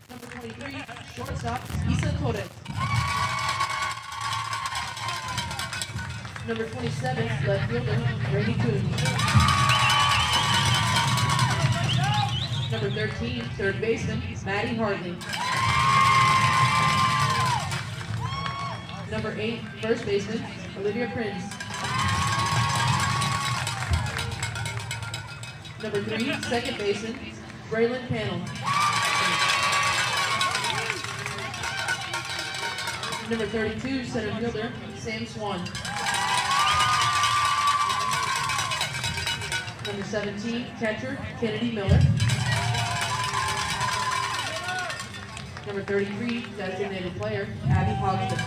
Number 23, shortstop, Isa Torres. Number 27, left fielder, Brady Coon. Number 13, third baseman, Maddie Hartley. Number 8, first baseman, Olivia Prince. Number 3, second baseman, Braylon Panel. Number 32, center fielder, Sam Swan. Number 17, catcher, Kennedy Miller. Number 33, designated player, Abby Hogston.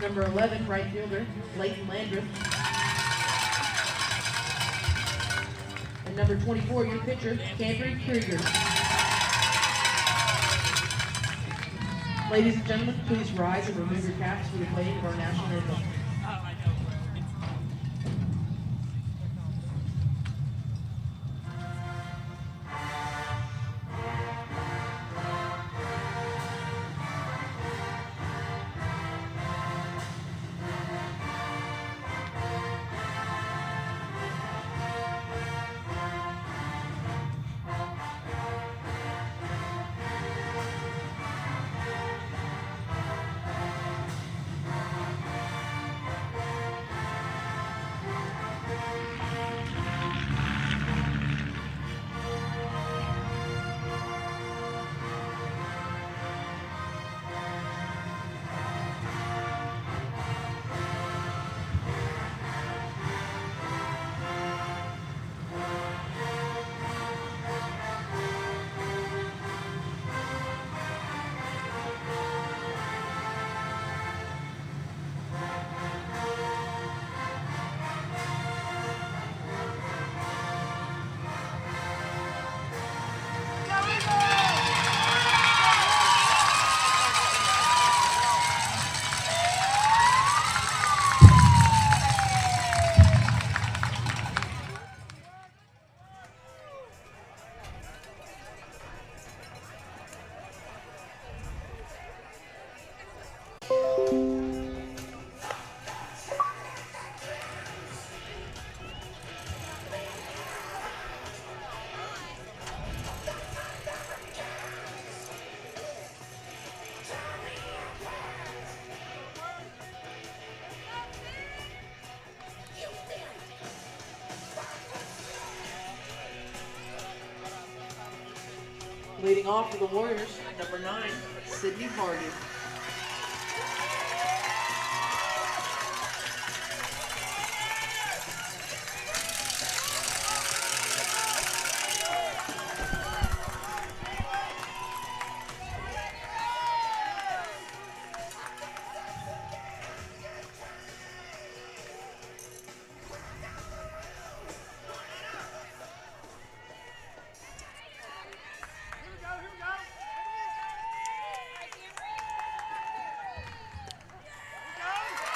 Number 11, right fielder, Leighton Landreth. And number 24, your pitcher, Camry Krieger. Ladies and gentlemen, please rise and remove your caps for the playing of our national anthem. Leading off for the Warriors, number 9, Sydney Hardy.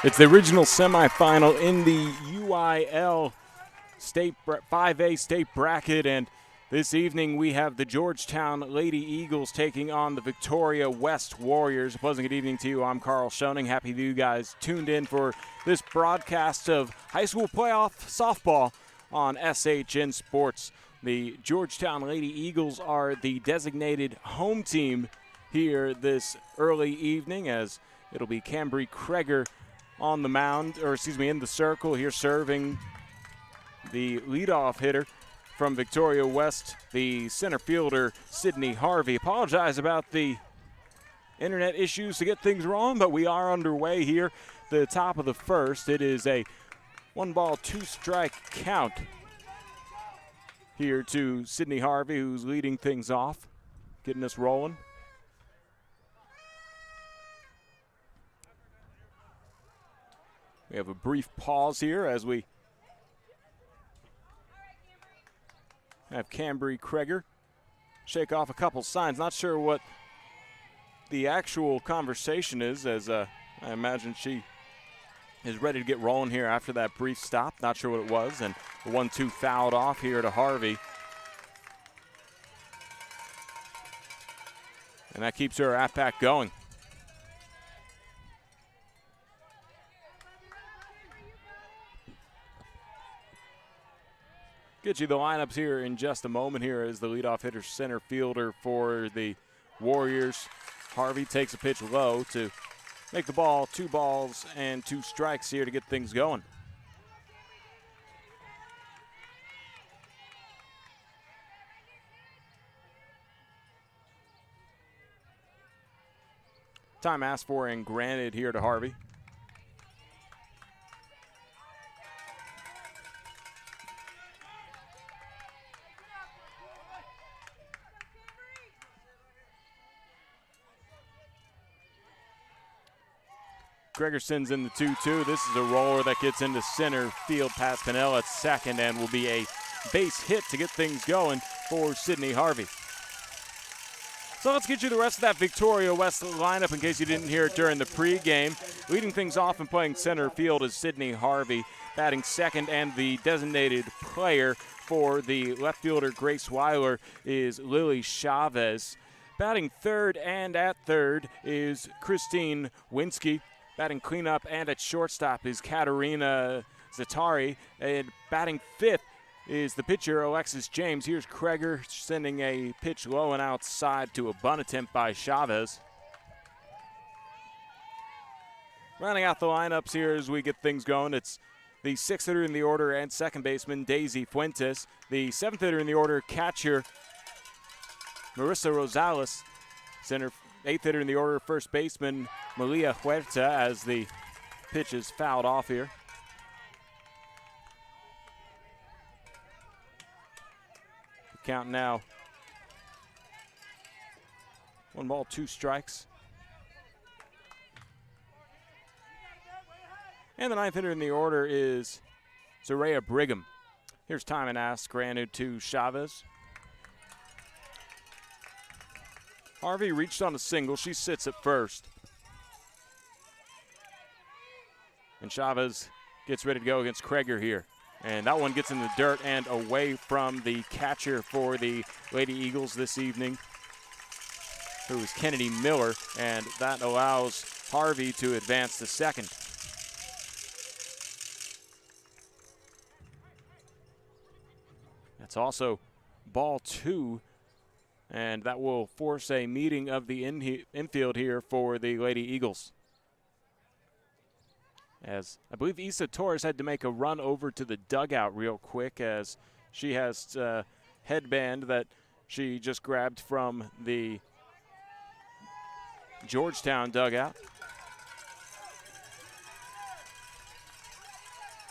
It's the original semifinal in the UIL state 5A state bracket, and this evening we have the Georgetown Lady Eagles taking on the Victoria West Warriors. A pleasant good evening to you. I'm Carl Schoening. Happy that you guys tuned in for this broadcast of high school playoff softball on SHN Sports. The Georgetown Lady Eagles are the designated home team here this early evening, as it'll be Cambry Kreger on the mound, or in the circle here, serving the leadoff hitter from Victoria West, the center fielder, Sydney Harvey. Apologize about the internet issues to get things wrong, but we are underway here. The top of the first, it is a 1-ball, 2-strike count here to Sydney Harvey, who's leading things off, getting us rolling. We have a brief pause here as we have Cambry Kreger shake off a couple signs. Not sure what the actual conversation is, as I imagine she is ready to get rolling here after that brief stop. Not sure what it was, and the 1-2 fouled off here to Harvey. And that keeps her at-bat going. Get you the lineups here in just a moment here as the leadoff hitter, center fielder for the Warriors. Harvey takes a pitch low to make the ball 2 balls and 2 strikes here to get things going. Time asked for and granted here to Harvey. Gregerson's in the 2-2. This is a roller that gets into center field past Pinnell at second and will be a base hit to get things going for Sydney Harvey. So let's get you the rest of that Victoria West lineup in case you didn't hear it during the pregame. Leading things off and playing center field is Sydney Harvey. Batting second and the designated player for the left fielder Grace Weiler is Lily Chavez. Batting third and at third is Christine Winsky. Batting cleanup and at shortstop is Katarina Zatari. And batting fifth is the pitcher, Alexis James. Here's Kreger sending a pitch low and outside to a bunt attempt by Chavez. Rounding out the lineups here as we get things going, it's the 6th hitter in the order and second baseman, Daisy Fuentes. The 7th hitter in the order, catcher, Marissa Rosales. 8th hitter in the order, first baseman, Malia Huerta, as the pitch is fouled off here. The count now 1 ball, 2 strikes. And the 9th hitter in the order is Zaria Brigham. Here's time and ask granted to Chavez. Harvey reached on a single. She sits at first. And Chavez gets ready to go against Kreger here. And that one gets in the dirt and away from the catcher for the Lady Eagles this evening, who is Kennedy Miller. And that allows Harvey to advance to second. That's also ball 2. And that will force a meeting of the infield here for the Lady Eagles. As I believe Issa Torres had to make a run over to the dugout real quick, as she has a headband that she just grabbed from the Georgetown dugout.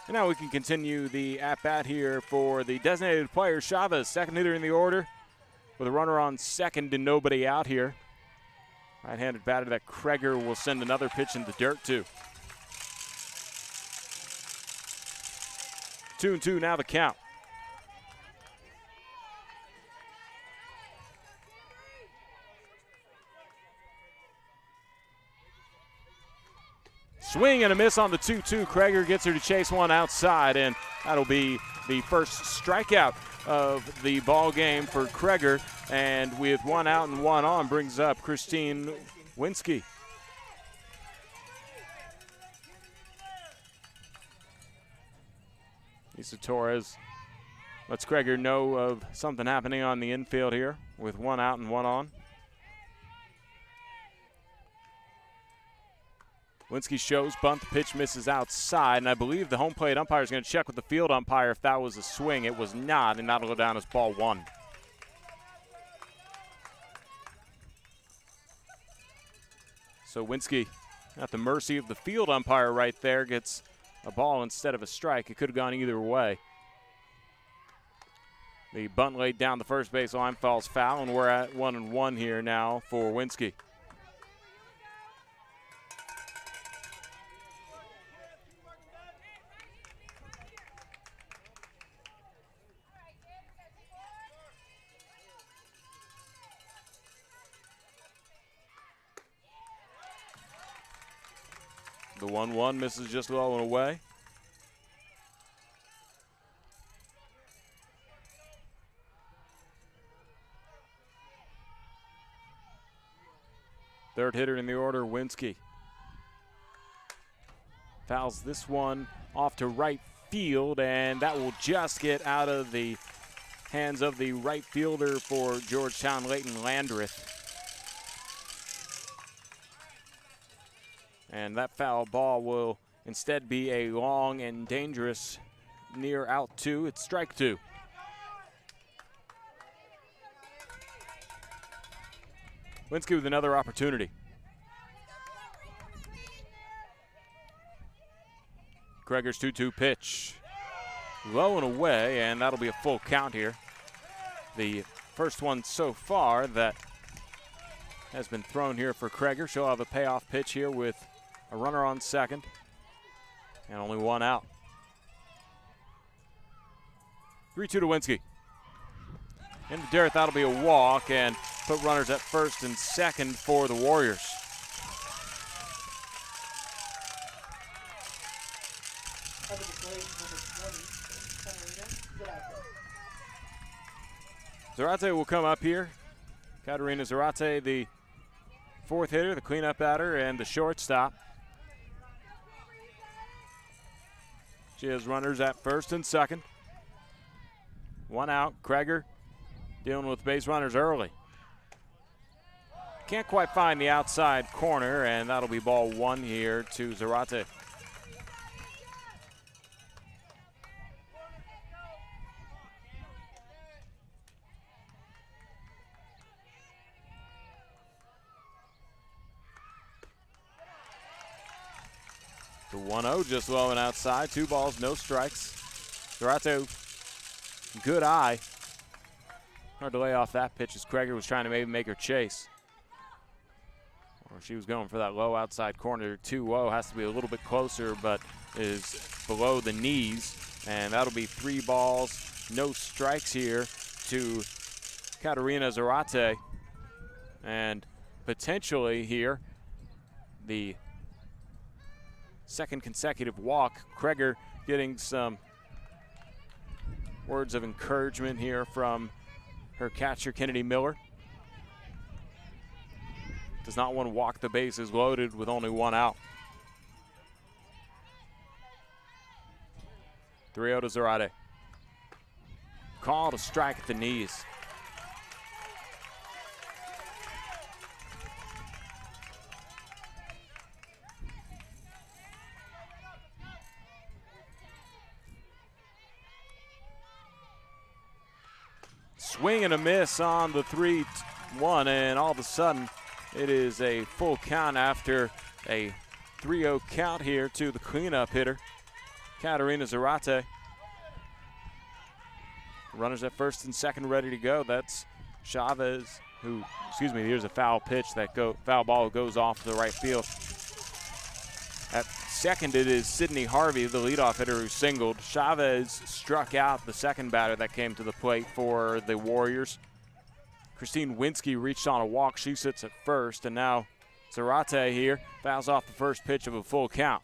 And now we can continue the at-bat here for the designated player, Chavez, second hitter in the order, with a runner on second and nobody out here. Right-handed batter that Kreger will send another pitch in the dirt to. 2-2 now the count. Swing and a miss on the 2-2. Kreger gets her to chase one outside, and that'll be the first strikeout of the ball game for Kreger. And with one out and one on, brings up Christine Winsky. Lisa Torres lets Kreger know of something happening on the infield here with one out and one on. Winsky shows bunt, the pitch misses outside, and I believe the home plate umpire is going to check with the field umpire if that was a swing. It was not, and that'll go down as ball one. So Winsky, at the mercy of the field umpire right there, gets a ball instead of a strike. It could have gone either way. The bunt laid down the first base line, falls foul, and we're at 1-1 here now for Winsky. The 1-1 misses just low and away. Third hitter in the order, Winsky. Fouls this one off to right field, and that will just get out of the hands of the right fielder for Georgetown, Leighton Landreth. And that foul ball will instead be a long and dangerous near out two. It's strike two. Winsky with another opportunity. Kreger's 2-2 pitch. Low and away, and that'll be a full count here. The first one so far that has been thrown here for Kreger. She'll have a payoff pitch here with a runner on second and only one out. 3-2 to Winsky. Into dirt, that'll be a walk, and put runners at first and second for the Warriors. Zarate will come up here. Katarina Zarate, the fourth hitter, the cleanup batter, and the shortstop. She has runners at first and second. One out. Kreger dealing with base runners early. Can't quite find the outside corner, and that'll be ball one here to Zarate. The 1-0 just low and outside. 2 balls, no strikes. Zarate, good eye. Hard to lay off that pitch as Kreger was trying to maybe make her chase. Or she was going for that low outside corner. 2-0 has to be a little bit closer, but is below the knees. And that'll be 3 balls, no strikes here to Katarina Zarate. And potentially here, the second consecutive walk. Kreger getting some words of encouragement here from her catcher, Kennedy Miller. Does not want to walk the bases loaded with only one out. 3-0 to Zarate. Called a strike at the knees. Swing and a miss on the 3-1, and all of a sudden it is a full count after a 3-0 count here to the cleanup hitter, Katarina Zarate. Runners at first and second ready to go. That's Chavez, who, here's a foul pitch. Foul ball goes off to the right field. At second, it is Sydney Harvey, the leadoff hitter, who singled. Chavez struck out the second batter that came to the plate for the Warriors. Christine Winsky reached on a walk. She sits at first, and now Zarate here fouls off the first pitch of a full count.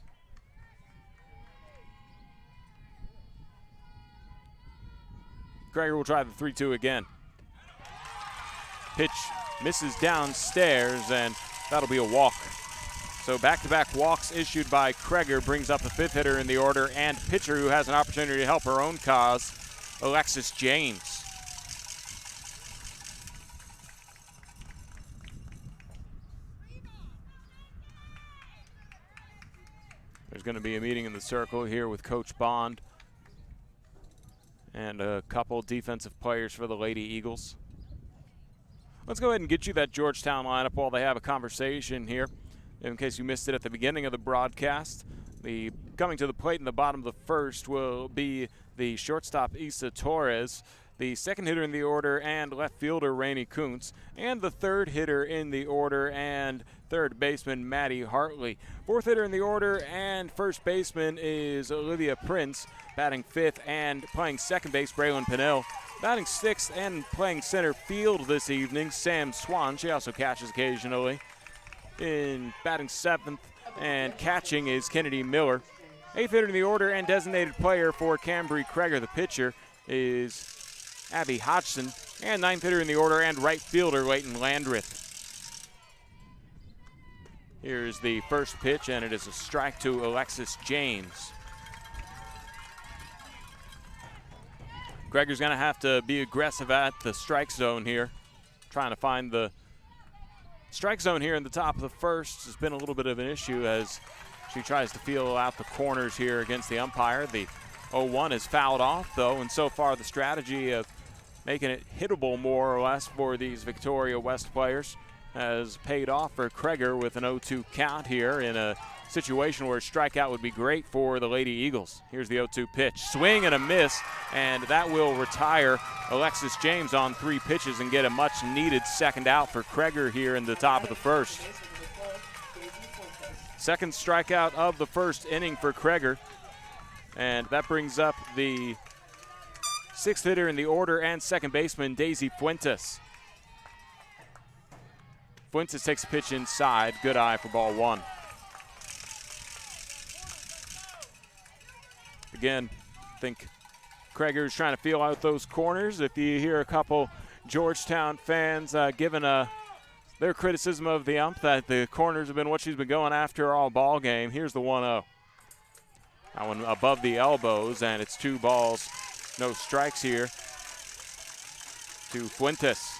Kreger will try the 3-2 again. Pitch misses downstairs, and that'll be a walk. So back-to-back walks issued by Kreger brings up the fifth hitter in the order and pitcher who has an opportunity to help her own cause, Alexis James. There's going to be a meeting in the circle here with Coach Bond and a couple defensive players for the Lady Eagles. Let's go ahead and get you that Georgetown lineup while they have a conversation here. In case you missed it at the beginning of the broadcast, coming to the plate in the bottom of the first will be the shortstop Issa Torres, the second hitter in the order and left fielder Rainey Kuntz, and the third hitter in the order and third baseman Maddie Hartley. Fourth hitter in the order and first baseman is Olivia Prince, batting fifth and playing second base Braylon Pinnell. Batting sixth and playing center field this evening, Sam Swan. She also catches occasionally. In batting seventh and catching is Kennedy Miller. Eighth hitter in the order and designated player for Cambry Kreger, the pitcher, is Abby Hodgson. And ninth hitter in the order and right fielder Leighton Landreth. Here's the first pitch, and it is a strike to Alexis James. Kreger's going to have to be aggressive at the strike zone here, trying to find the strike zone here in the top of the first. Has been a little bit of an issue as she tries to feel out the corners here against the umpire. The 0-1 is fouled off, though, and so far the strategy of making it hittable more or less for these Victoria West players has paid off for Kreger with an 0-2 count here in a situation where a strikeout would be great for the Lady Eagles. Here's the 0-2 pitch. Swing and a miss, and that will retire Alexis James on 3 pitches and get a much-needed second out for Kreger here in the top of the first. Second strikeout of the first inning for Kreger, and that brings up the sixth hitter in the order and second baseman Daisy Fuentes. Fuentes takes a pitch inside. Good eye for ball 1. Again, I think Kreger's trying to feel out those corners. If you hear a couple Georgetown fans giving their criticism of the ump that the corners have been what she's been going after all ball game, here's the 1-0. That one above the elbows, and it's 2 balls, no strikes here to Fuentes.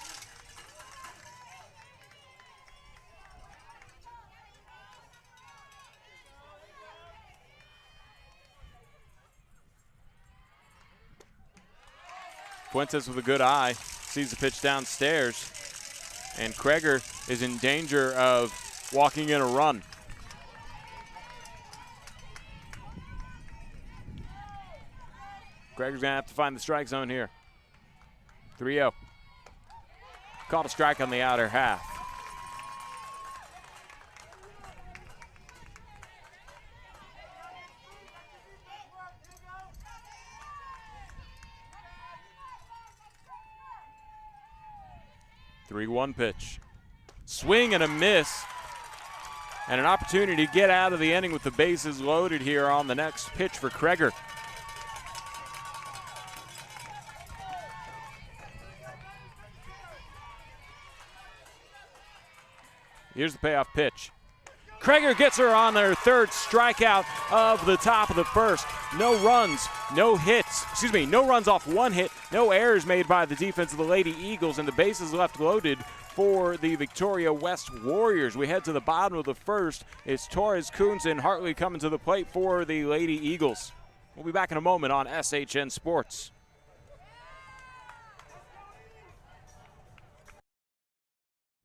Fuentes with a good eye, sees the pitch downstairs, and Kreger is in danger of walking in a run. Kreger's gonna have to find the strike zone here. 3-0. Called a strike on the outer half. Three-one pitch. Swing and a miss. And an opportunity to get out of the inning with the bases loaded here on the next pitch for Kreger. Here's the payoff pitch. Kreger gets her on her third strikeout of the top of the first. No runs, no hits, no runs off one hit, no errors made by the defense of the Lady Eagles, and the bases left loaded for the Victoria West Warriors. We head to the bottom of the first. It's Torres, Kuntz, and Hartley coming to the plate for the Lady Eagles. We'll be back in a moment on SHN Sports.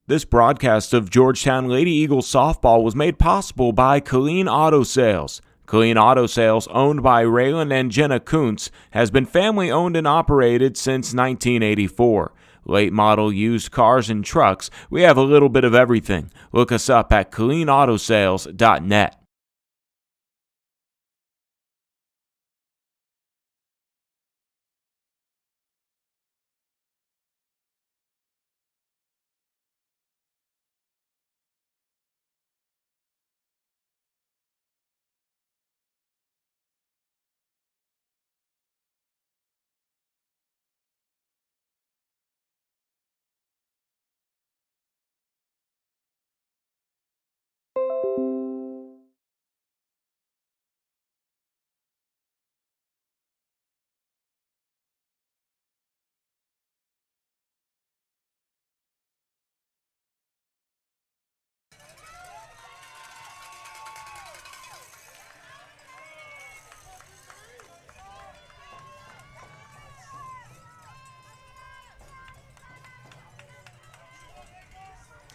This broadcast of Georgetown Lady Eagles softball was made possible by Colleen Auto Sales. Colleen Auto Sales, owned by Raylan and Jenna Kuntz, has been family owned and operated since 1984. Late model used cars and trucks, we have a little bit of everything. Look us up at ColleenAutoSales.net.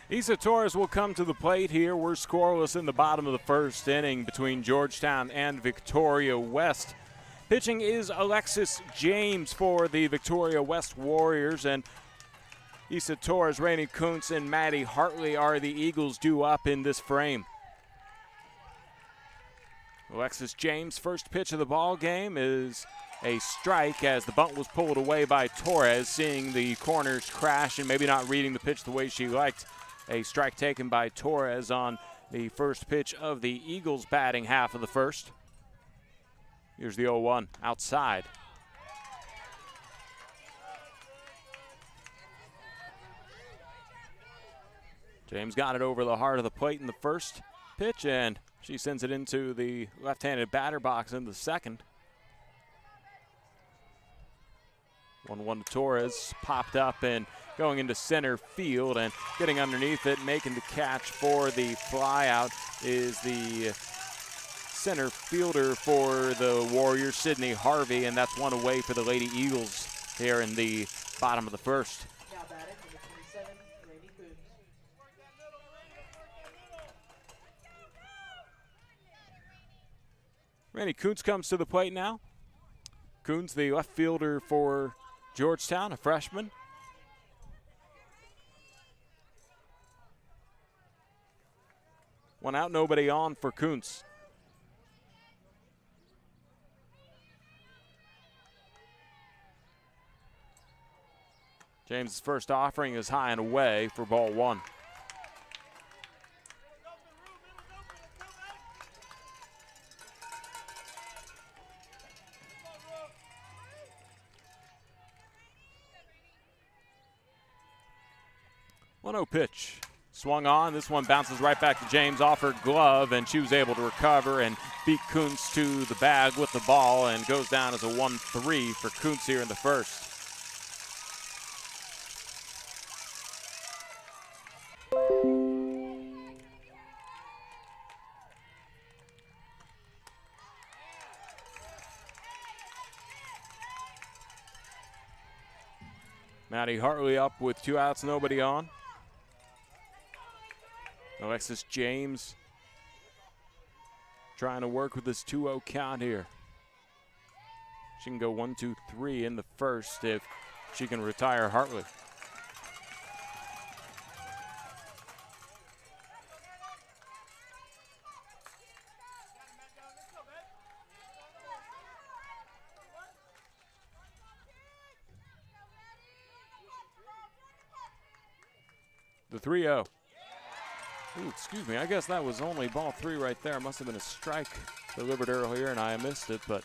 Isa Torres will come to the plate here. We're scoreless in the bottom of the first inning between Georgetown and Victoria West. Pitching is Alexis James for the Victoria West Warriors, and Isa Torres, Rainey Kuntz, and Maddie Hartley are the Eagles due up in this frame. Alexis James' first pitch of the ball game is a strike as the bunt was pulled away by Torres, seeing the corners crash and maybe not reading the pitch the way she liked. A strike taken by Torres on the first pitch of the Eagles' batting half of the first. Here's the 0-1 outside. James got it over the heart of the plate in the first pitch, and she sends it into the left-handed batter box in the second. 1-1 to Torres, popped up and going into center field, and getting underneath it, making the catch for the flyout is the center fielder for the Warriors, Sydney Harvey, and that's one away for the Lady Eagles here in the bottom of the first. Now batting number 27, Rainey Kuntz. Rainey Kuntz comes to the plate now. Kuntz, the left fielder for Georgetown, a freshman. One out, nobody on for Kuntz. James' first offering is high and away for ball one. One-0 pitch. Swung on. This one bounces right back to James off her glove, and she was able to recover and beat Kuntz to the bag with the ball, and goes down as a 1-3 for Kuntz here in the first. Maddie Hartley up with 2 outs, nobody on. Alexis James trying to work with this 2-0 count here. She can go 1-2-3 in the first if she can retire Hartley. The 3-0. Ooh, excuse me, I guess that was only ball 3 right there. Must have been a strike delivered earlier and I missed it, but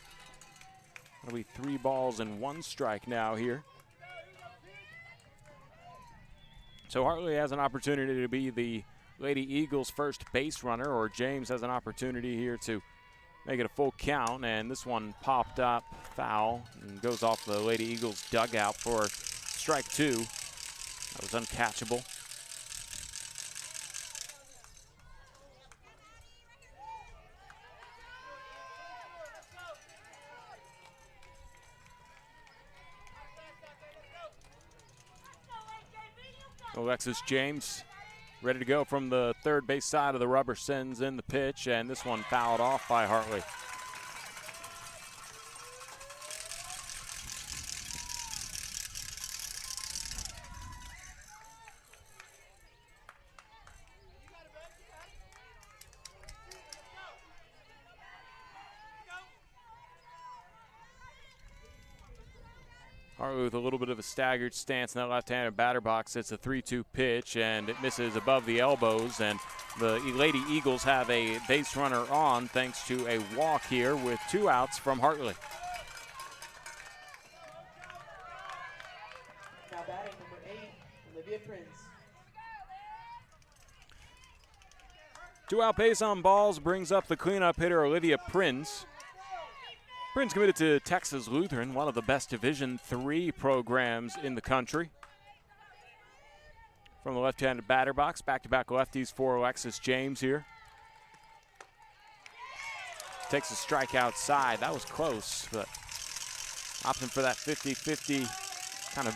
it'll be 3 balls and 1 strike now here. So Hartley has an opportunity to be the Lady Eagles' first base runner, or James has an opportunity here to make it a full count, and this one popped up foul and goes off the Lady Eagles dugout for strike 2. That was uncatchable. Alexis James ready to go from the third base side of the rubber, sends in the pitch, and this one fouled off by Hartley. Hartley with a little bit of a staggered stance in that left-handed batter box. It's a 3-2 pitch, and it misses above the elbows. And the Lady Eagles have a base runner on thanks to a walk here with 2 outs from Hartley. Now batting number 8, Olivia Prince. 2-out base on balls brings up the cleanup hitter, Olivia Prince. Prince committed to Texas Lutheran, one of the best Division III programs in the country. From the left-handed batter box, back-to-back lefties for Alexis James here. Takes a strike outside. That was close, but opting for that 50-50 kind of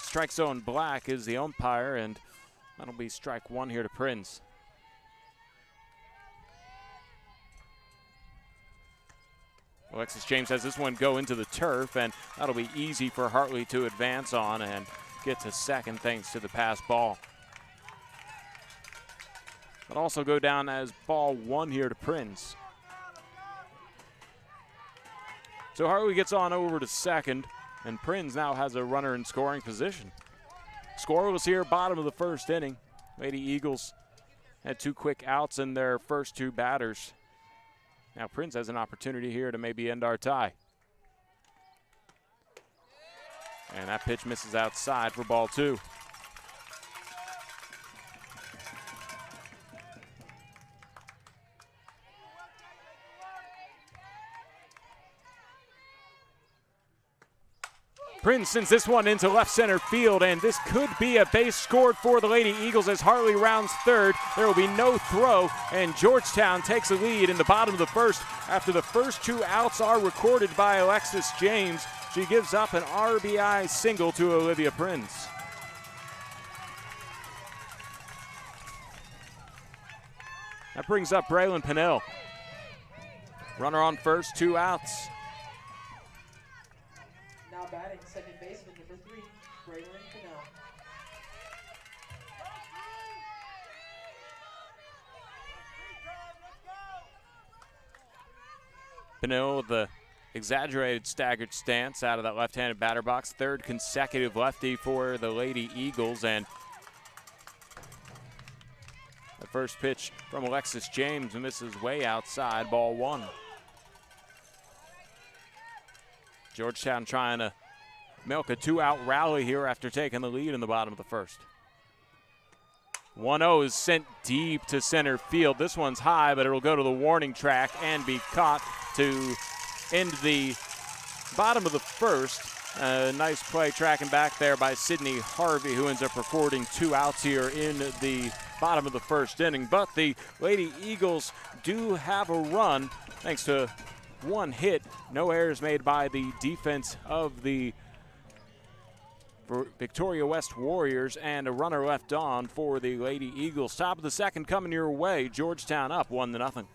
strike zone black is the umpire, and That'll be strike one here to Prinz. Alexis James has this one go into the turf, and that'll be easy for Hartley to advance on and get to second thanks to the pass ball. That'll also go down as ball one here to Prinz. So Hartley gets on over to second, and Prinz now has a runner in scoring position. Scoreless here, bottom of the first inning. Lady Eagles had 2 quick outs in their first 2 batters. Now Prinz has an opportunity here to maybe end our tie. And that pitch misses outside for ball 2. Prinz sends this one into left center field, and this could be a base scored for the Lady Eagles as Hartley rounds third. There will be no throw, and Georgetown takes a lead in the bottom of the first after the first 2 outs are recorded by Alexis James. She gives up an RBI single to Olivia Prinz. That brings up Braylon Pinnell. Runner on first, 2 outs. Now batting second baseman number 3, Braylon Pinnell. Pinnell with the exaggerated staggered stance out of that left-handed batter box. 3rd consecutive lefty for the Lady Eagles, and the first pitch from Alexis James misses way outside, ball 1. Georgetown trying to milk a 2-out rally here after taking the lead in the bottom of the first. 1-0 is sent deep to center field. This one's high, but it'll go to the warning track and be caught to end the bottom of the first. Nice play tracking back there by Sydney Harvey, who ends up recording 2 outs here in the bottom of the first inning. But the Lady Eagles do have a run thanks to 1 hit. No errors made by the defense of the Victoria West Warriors, and a runner left on for the Lady Eagles. Top of the second coming your way. Georgetown up 1-0.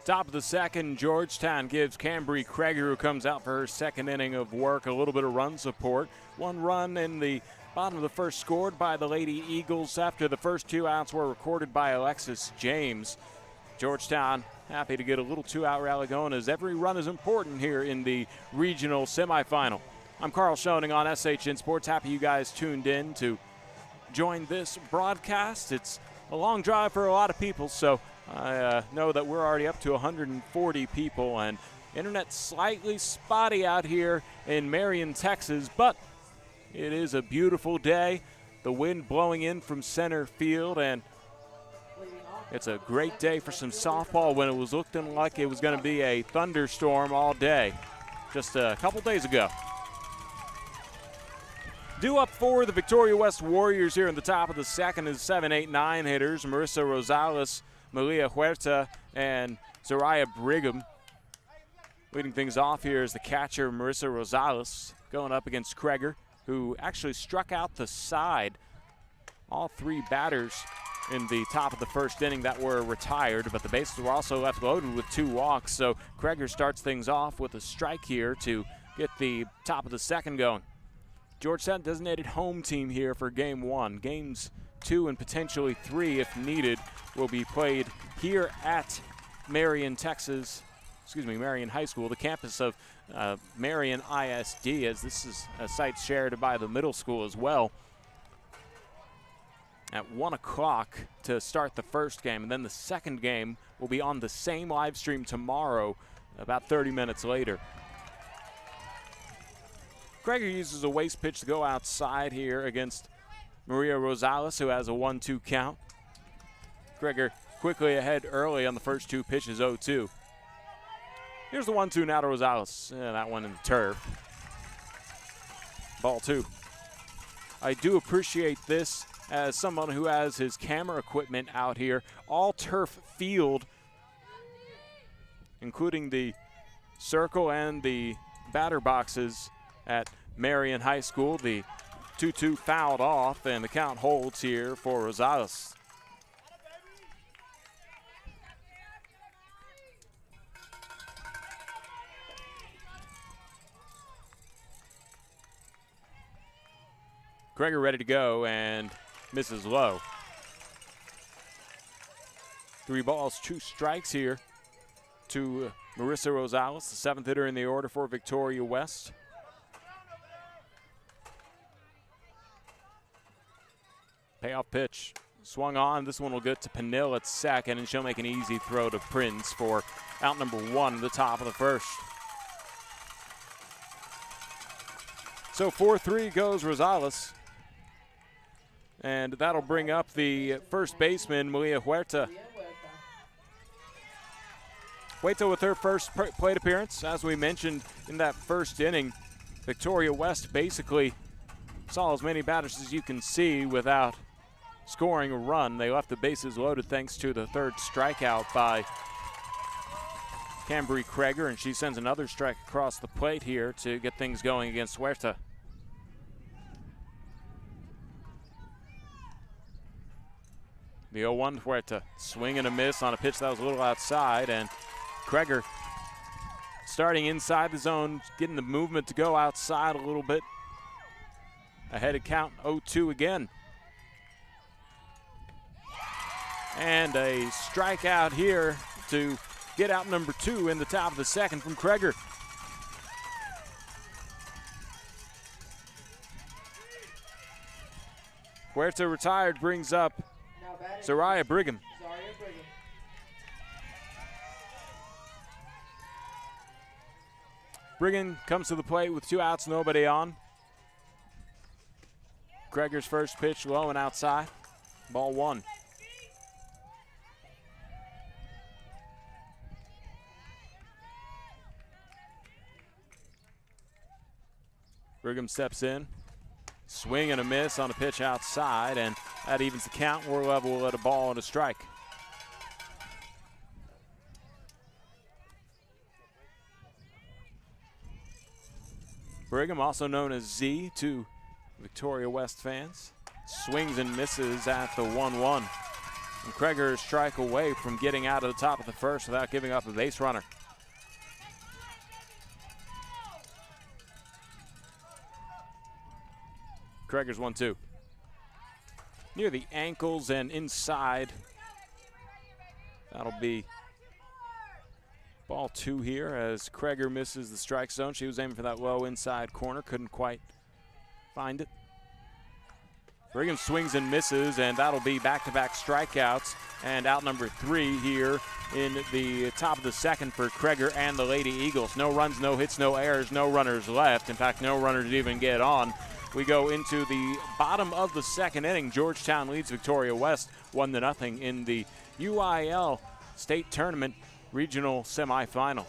Top of the second, Georgetown gives Cambry Kreger, who comes out for her second inning of work, a little bit of run support. 1 run in the bottom of the first scored by the Lady Eagles after the first 2 outs were recorded by Alexis James. Georgetown happy to get a little 2-out rally going, as every run is important here in the regional semifinal. I'm Carl Schoening on SHN Sports. Happy you guys tuned in to join this broadcast. It's a long drive for a lot of people, so I know that we're already up to 140 people, and internet slightly spotty out here in Marion, Texas, but it is a beautiful day. The wind blowing in from center field, and it's a great day for some softball when it was looking like it was going to be a thunderstorm all day just a couple days ago. Due up for the Victoria West Warriors here in the top of the second is 7, 8, 9 hitters, Marissa Rosales, Malia Huerta, and Zariah Brigham. Leading things off here is the catcher, Marissa Rosales, going up against Kreger, who actually struck out the side. All 3 batters in the top of the first inning that were retired, but the bases were also left loaded with 2 walks. So Kreger starts things off with a strike here to get the top of the second going. Georgetown designated home team here for game 1. Games 2 and potentially 3, if needed, will be played here at Marion High School, the campus of Marion ISD, as this is a site shared by the middle school as well. At 1 o'clock to start the first game, and then the second game will be on the same live stream tomorrow, about 30 minutes later. Kreger uses a waste pitch to go outside here against Maria Rosales, who has a 1-2 count. Kreger quickly ahead early on the first 2 pitches, 0-2. Here's the 1-2 now to Rosales. That one in the turf. Ball 2. I do appreciate this as someone who has his camera equipment out here. All turf field, including the circle and the batter boxes at Marion High School. The 2-2 fouled off, and the count holds here for Rosales. Kreger ready to go and misses low. 3 balls, 2 strikes here to Marissa Rosales, the 7th hitter in the order for Victoria West. Payoff pitch swung on. This one will get to Penill at second, and she'll make an easy throw to Prince for out number 1 at the top of the first. So 4-3 goes Rosales. And that'll bring up the first baseman, Malia Huerta. Huerta with her first plate appearance. As we mentioned in that first inning, Victoria West basically saw as many batters as you can see without scoring a run. They left the bases loaded thanks to the 3rd strikeout by Cambry Kreger, and she sends another strike across the plate here to get things going against Huerta. The 0-1 Huerta, swing and a miss on a pitch that was a little outside, and Kreger starting inside the zone, getting the movement to go outside a little bit. Ahead of count, 0-2 again. And a strikeout here to get out number 2 in the top of the second from Kreger. Huerta retired, brings up Zariah Brigham. Brigham comes to the plate with 2 outs, nobody on. Kreger's first pitch low and outside. Ball 1. Brigham steps in. Swing and a miss on a pitch outside, and that evens the count. We're level at a ball and a strike. Brigham, also known as Z to Victoria West fans, swings and misses at the 1-1. And Kreger is strike away from getting out of the top of the first without giving up a base runner. Kreger's 1-2. Near the ankles and inside. That'll be ball 2 here as Kreger misses the strike zone. She was aiming for that low inside corner, couldn't quite find it. Brigham swings and misses, and that'll be back-to-back strikeouts and out number 3 here in the top of the second for Kreger and the Lady Eagles. No runs, no hits, no errors, no runners left. In fact, no runners even get on. We go into the bottom of the second inning. Georgetown leads Victoria West 1-0 in the UIL State Tournament Regional Semifinal.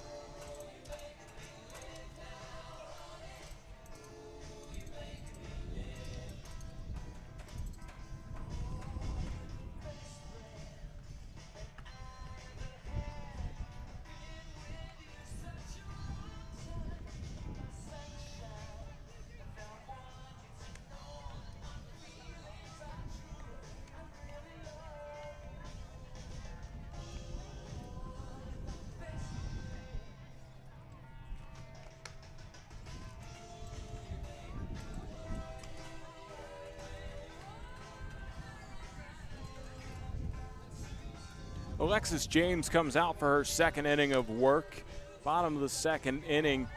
Alexis James comes out for her second inning of work. Bottom of the second inning,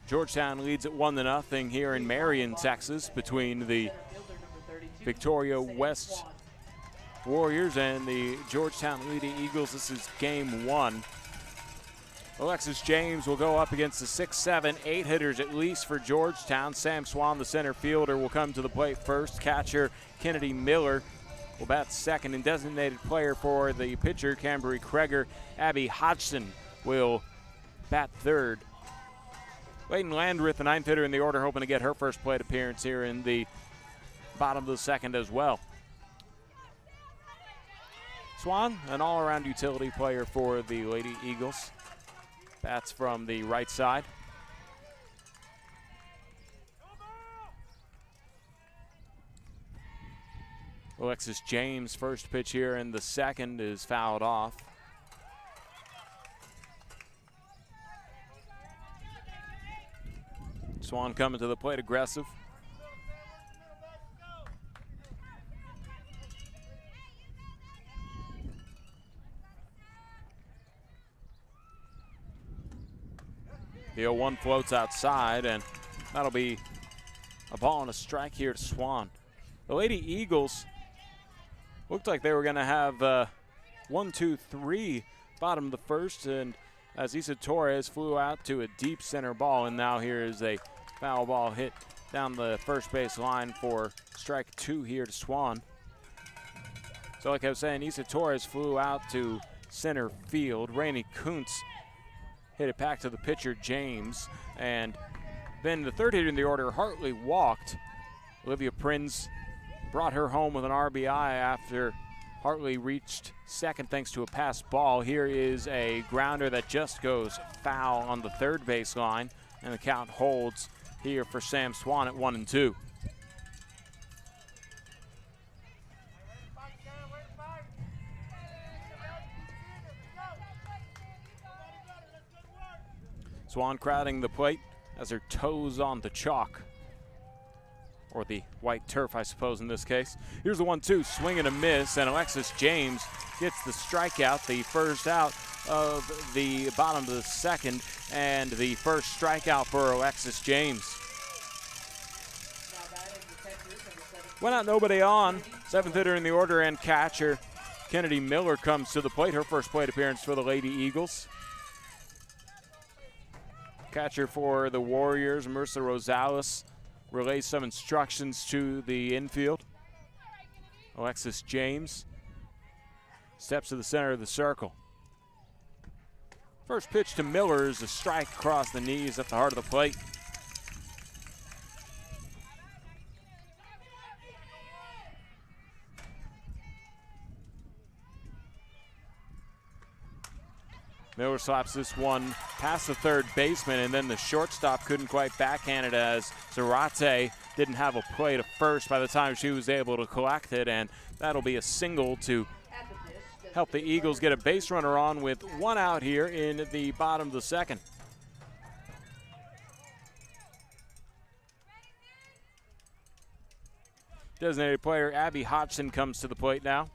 Georgetown leads at 1-0 here in Marion, Texas, between the Victoria West Warriors and the Georgetown Lady Eagles. This is game one. Alexis James will go up against the 6, 7, 8 hitters at least for Georgetown. Sam Swan, the center fielder, will come to the plate first. Catcher Kennedy Miller will bat second, and designated player for the pitcher, Cambery Kreger, Abby Hodgson, will bat third. Leighton Landreth, the ninth hitter in the order, hoping to get her first plate appearance here in the bottom of the second as well. Swan, an all-around utility player for the Lady Eagles. Bats from the right side. Alexis James' first pitch here in the second is fouled off. Swan coming to the plate aggressive. The 0-1 floats outside, and that'll be a ball and a strike here to Swan. The Lady Eagles looked like they were going to have 1, 2, 3 bottom of the first, and as Isa Torres flew out to a deep center ball, and now here is a foul ball hit down the first base line for strike 2 here to Swan. So like I was saying, Isa Torres flew out to center field. Rainey Kuntz hit it back to the pitcher, James, and then the third hitter in the order, Hartley, walked. Olivia Prinz brought her home with an RBI after Hartley reached second thanks to a pass ball. Here is a grounder that just goes foul on the third base line, and the count holds here for Sam Swan at 1-2. Swan crowding the plate as her toes on the chalk, or the white turf, I suppose, in this case. Here's the 1-2, swing and a miss, and Alexis James gets the strikeout, the first out of the bottom of the second, and the first strikeout for Alexis James. Went out, nobody on. Seventh hitter in the order and catcher Kennedy Miller comes to the plate, her first plate appearance for the Lady Eagles. Catcher for the Warriors, Marissa Rosales, relays some instructions to the infield. Alexis James steps to the center of the circle. First pitch to Miller is a strike across the knees at the heart of the plate. Miller slaps this one past the third baseman, and then the shortstop couldn't quite backhand it as Zarate didn't have a play to first by the time she was able to collect it, and that'll be a single to help the Eagles get a base runner on with one out here in the bottom of the second. Designated player Abby Hodgson comes to the plate now.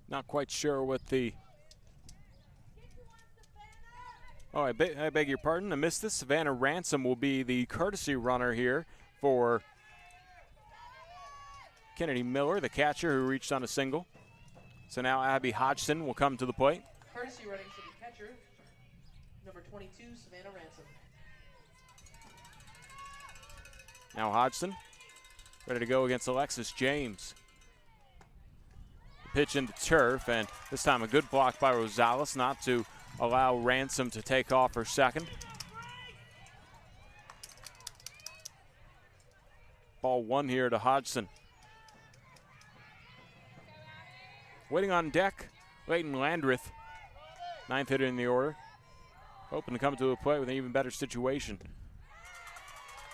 Not quite sure what the... Oh, I beg your pardon. I missed this. Savannah Ransom will be the courtesy runner here for Kennedy Miller, the catcher who reached on a single. So now Abby Hodgson will come to the plate. Courtesy running for the catcher, number 22, Savannah Ransom. Now Hodgson ready to go against Alexis James. Pitch into turf, and this time a good block by Rosales not to allow Ransom to take off her second. Ball one here to Hodgson. Waiting on deck, Leighton Landreth, ninth hitter in the order, hoping to come to a play with an even better situation.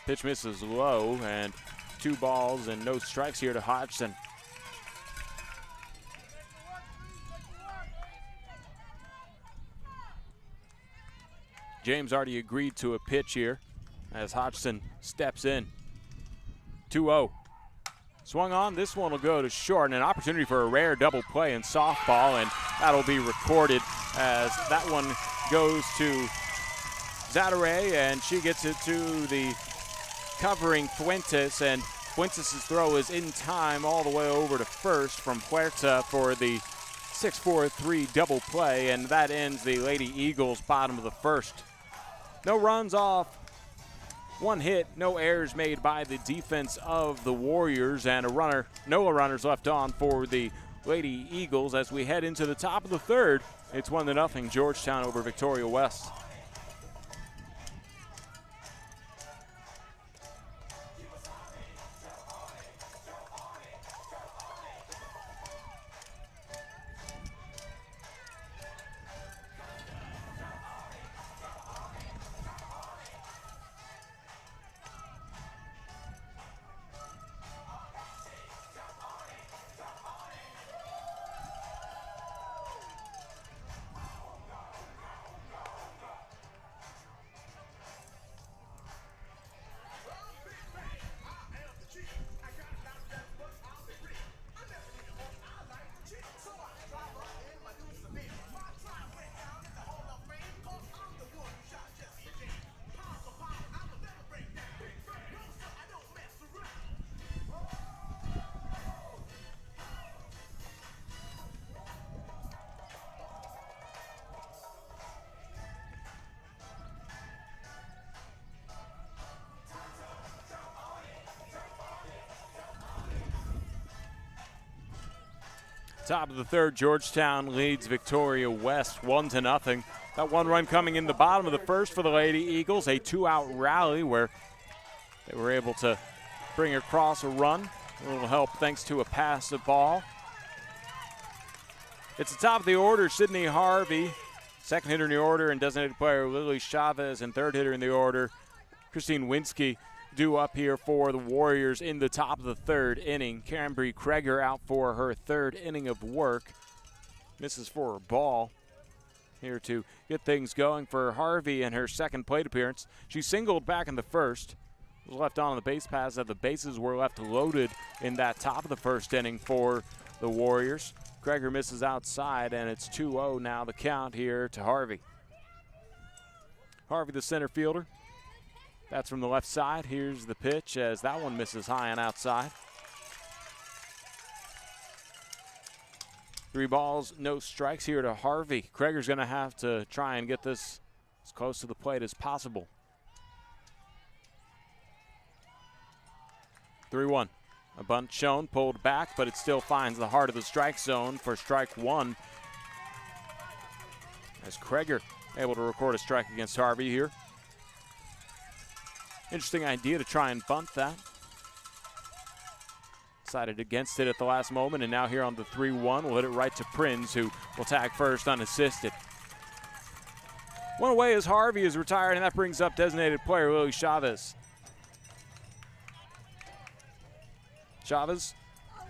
Pitch misses low, and 2 balls and no strikes here to Hodgson. James already agreed to a pitch here as Hodgson steps in. 2-0. Swung on, this one will go to short, and an opportunity for a rare double play in softball, and that'll be recorded as that one goes to Zadare, and she gets it to the covering Fuentes, and Fuentes' throw is in time all the way over to first from Huerta for the 6-4-3 double play, and that ends the Lady Eagles' bottom of the first. No runs off, one hit, no errors made by the defense of the Warriors, and no runners left on for the Lady Eagles as we head into the top of the third. It's 1-0 Georgetown over Victoria West. Top of the third, Georgetown leads Victoria West 1-0. That one run coming in the bottom of the first for the Lady Eagles, a 2-out rally where they were able to bring across a run. A little help thanks to a pass of ball. It's the top of the order, Sydney Harvey, second hitter in the order, and designated player Lily Chavez, and third hitter in the order, Christine Winsky, due up here for the Warriors in the top of the third inning. Cambry Kreger out for her third inning of work. Misses for a ball. Here to get things going for Harvey in her second plate appearance. She singled back in the first. Was left on the base pass that the bases were left loaded in that top of the first inning for the Warriors. Kreger misses outside, and it's 2-0 now the count here to Harvey. Harvey, the center fielder. That's from the left side. Here's the pitch as that one misses high and outside. 3 balls, no strikes here to Harvey. Kreger's going to have to try and get this as close to the plate as possible. 3-1. A bunt shown, pulled back, but it still finds the heart of the strike zone for strike one. As Kreger able to record a strike against Harvey here. Interesting idea to try and bunt that. Decided against it at the last moment, and now here on the 3-1, we'll hit it right to Prinz, who will tag first unassisted. One away as Harvey is retired, and that brings up designated player Lily Chavez. Chavez,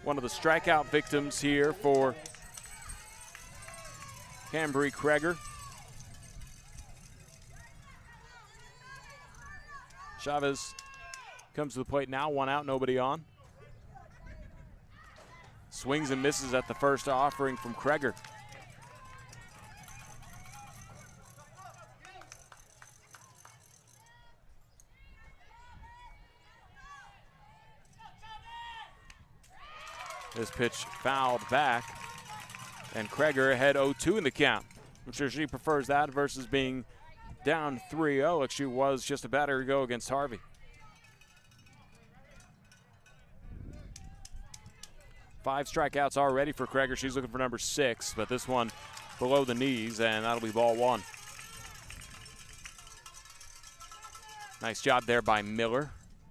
one of the strikeout victims here for Cambry Kreger. Chavez comes to the plate now, 1 out, nobody on. Swings and misses at the first offering from Kreger. This pitch fouled back, and Kreger ahead 0-2 in the count. I'm sure she prefers that versus being down 3-0 like she was just a batter ago against Harvey. Five strikeouts already for Kreger. She's looking for number 6, but this one below the knees, and that'll be ball 1. Nice job there by Miller.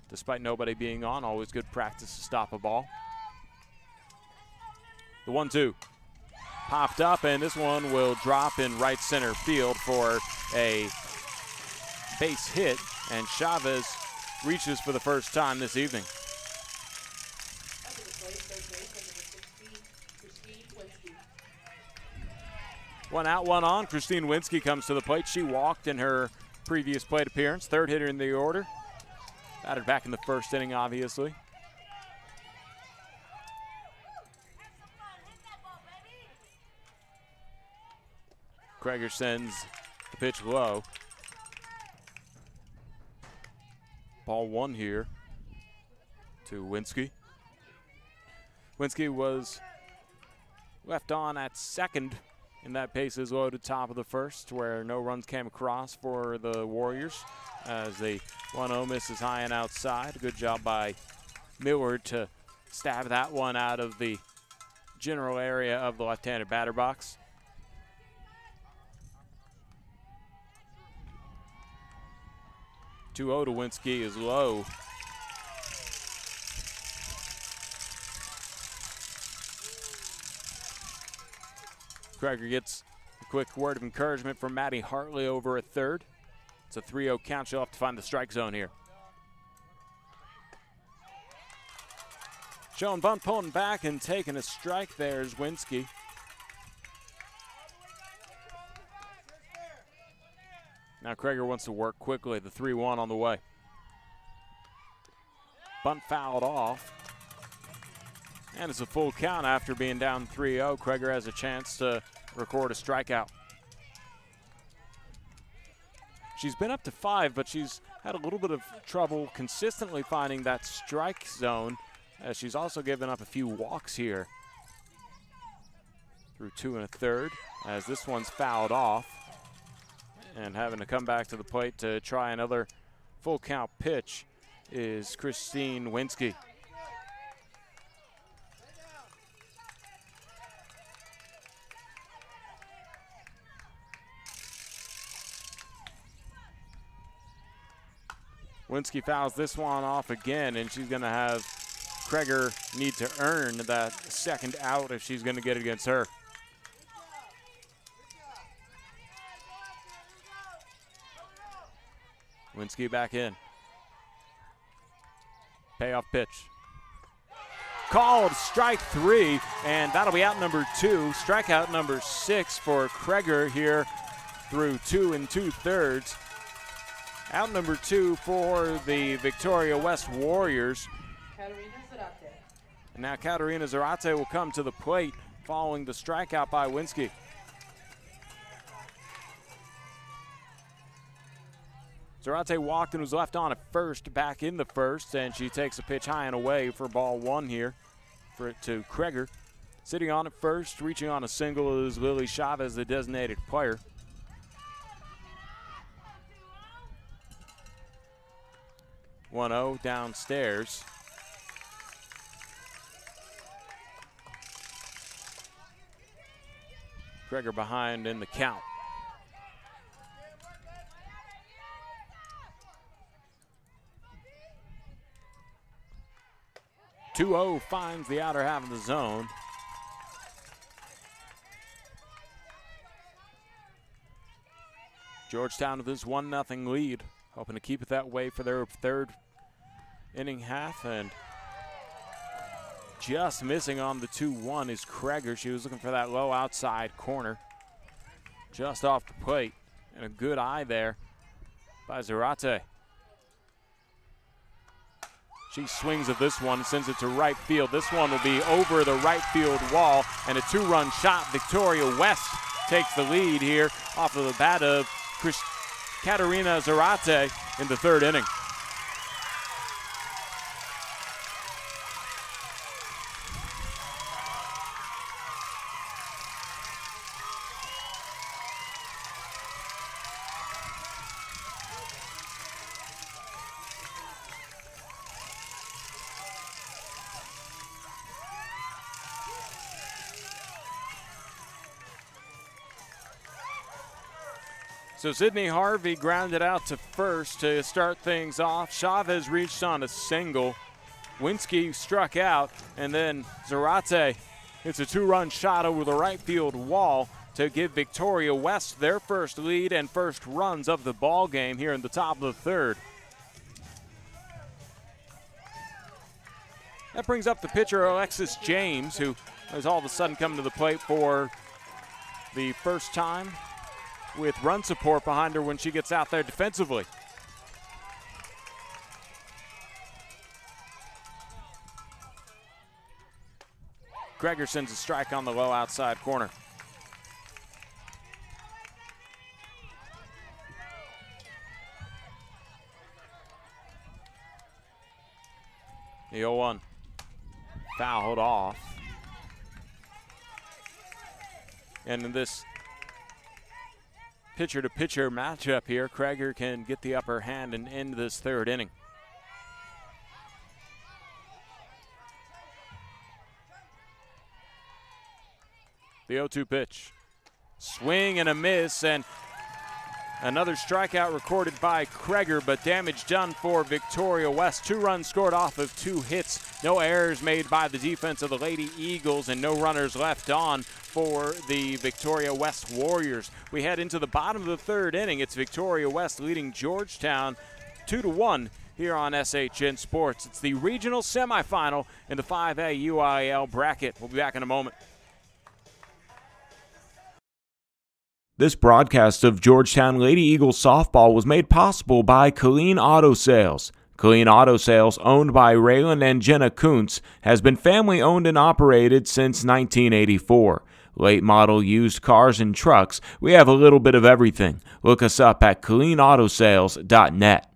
Despite nobody being on, always good practice to stop a ball. The 1-2 popped up, and this one will drop in right center field for a base hit, and Chavez reaches for the first time this evening. One out, one on. Christine Winsky comes to the plate. She walked in her previous plate appearance. Third hitter in the order. Batted back in the first inning, obviously. Kreger sends the pitch low. Ball one here to Winsky. Winsky was left on at second in that bases loaded top of the first, where no runs came across for the Warriors as the 1-0 misses high and outside. Good job by Millard to stab that one out of the general area of the left-handed batter box. To Winsky is low. Kreger gets a quick word of encouragement from Maddie Hartley over at third. It's a 3-0 count. She'll have to find the strike zone here. Showing bunt, pulling back and taking a strike there is Winsky. Now Kreger wants to work quickly. The 3-1 on the way. Bunt fouled off. And it's a full count after being down 3-0. Kreger has a chance to record a strikeout. She's been up to 5, but she's had a little bit of trouble consistently finding that strike zone, as she's also given up a few walks here. Through 2 1/3, as this one's fouled off. And having to come back to the plate to try another full count pitch is Christine Winsky. Winsky fouls this one off again, and she's going to have Kreger need to earn that second out if she's going to get it against her. Winsky back in. Payoff pitch. Called strike 3, and that'll be out number 2. Strikeout number 6 for Kreger here through 2 2/3. Out number 2 for the Victoria West Warriors. And now Katerina Zarate will come to the plate following the strikeout by Winsky. Zarate walked and was left on at first, back in the first, and she takes a pitch high and away for ball 1 here for it to Kreger. Sitting on at first, reaching on a single is Lily Chavez, the designated player. (1-0) downstairs. Kreger behind in the count. (2-0) finds the outer half of the zone. Georgetown with this 1-0 lead, hoping to keep it that way for their third inning half, and just missing on the 2-1 is Kreger. She was looking for that low outside corner, just off the plate, and a good eye there by Zarate. She swings at this one and sends it to right field. This one will be over the right field wall, and a 2-run shot. Victoria West takes the lead here off of the bat of Katerina Zarate in the third inning. So Sydney Harvey grounded out to first to start things off. Chavez reached on a single. Winsky struck out, and then Zarate hits a 2-run shot over the right field wall to give Victoria West their first lead and first runs of the ball game here in the top of the third. That brings up the pitcher Alexis James, who has all of a sudden come to the plate for the first time with run support behind her when she gets out there defensively. Greger sends a strike on the low outside corner. The 0-1. Fouled off. And in this pitcher-to-pitcher matchup here, Greger can get the upper hand and end this third inning. The 0-2 pitch. Swing and a miss, and another strikeout recorded by Greger, but damage done for Victoria West. 2 runs scored off of 2 hits. No errors made by the defense of the Lady Eagles, and no runners left on for the Victoria West Warriors. We head into the bottom of the third inning. It's Victoria West leading Georgetown 2-1 here on SHN Sports. It's the regional semifinal in the 5A UIL bracket. We'll be back in a moment. This broadcast of Georgetown Lady Eagles softball was made possible by Colleen Auto Sales. Colleen Auto Sales, owned by Raylan and Jenna Kuntz, has been family owned and operated since 1984. Late model used cars and trucks, we have a little bit of everything. Look us up at ColleenAutoSales.net.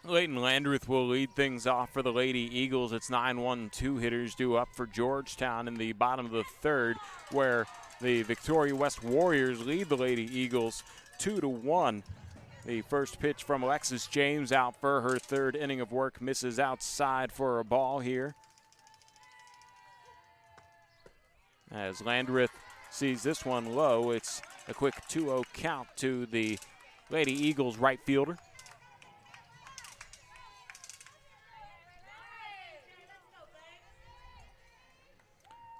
Leighton Landreth will lead things off for the Lady Eagles. It's 9-1, 2 hitters due up for Georgetown in the bottom of the third, where the Victoria West Warriors lead the Lady Eagles 2-1. The first pitch from Alexis James out for her third inning of work, misses outside for a ball here. As Landreth sees this one low, it's a quick 2-0 count to the Lady Eagles right fielder.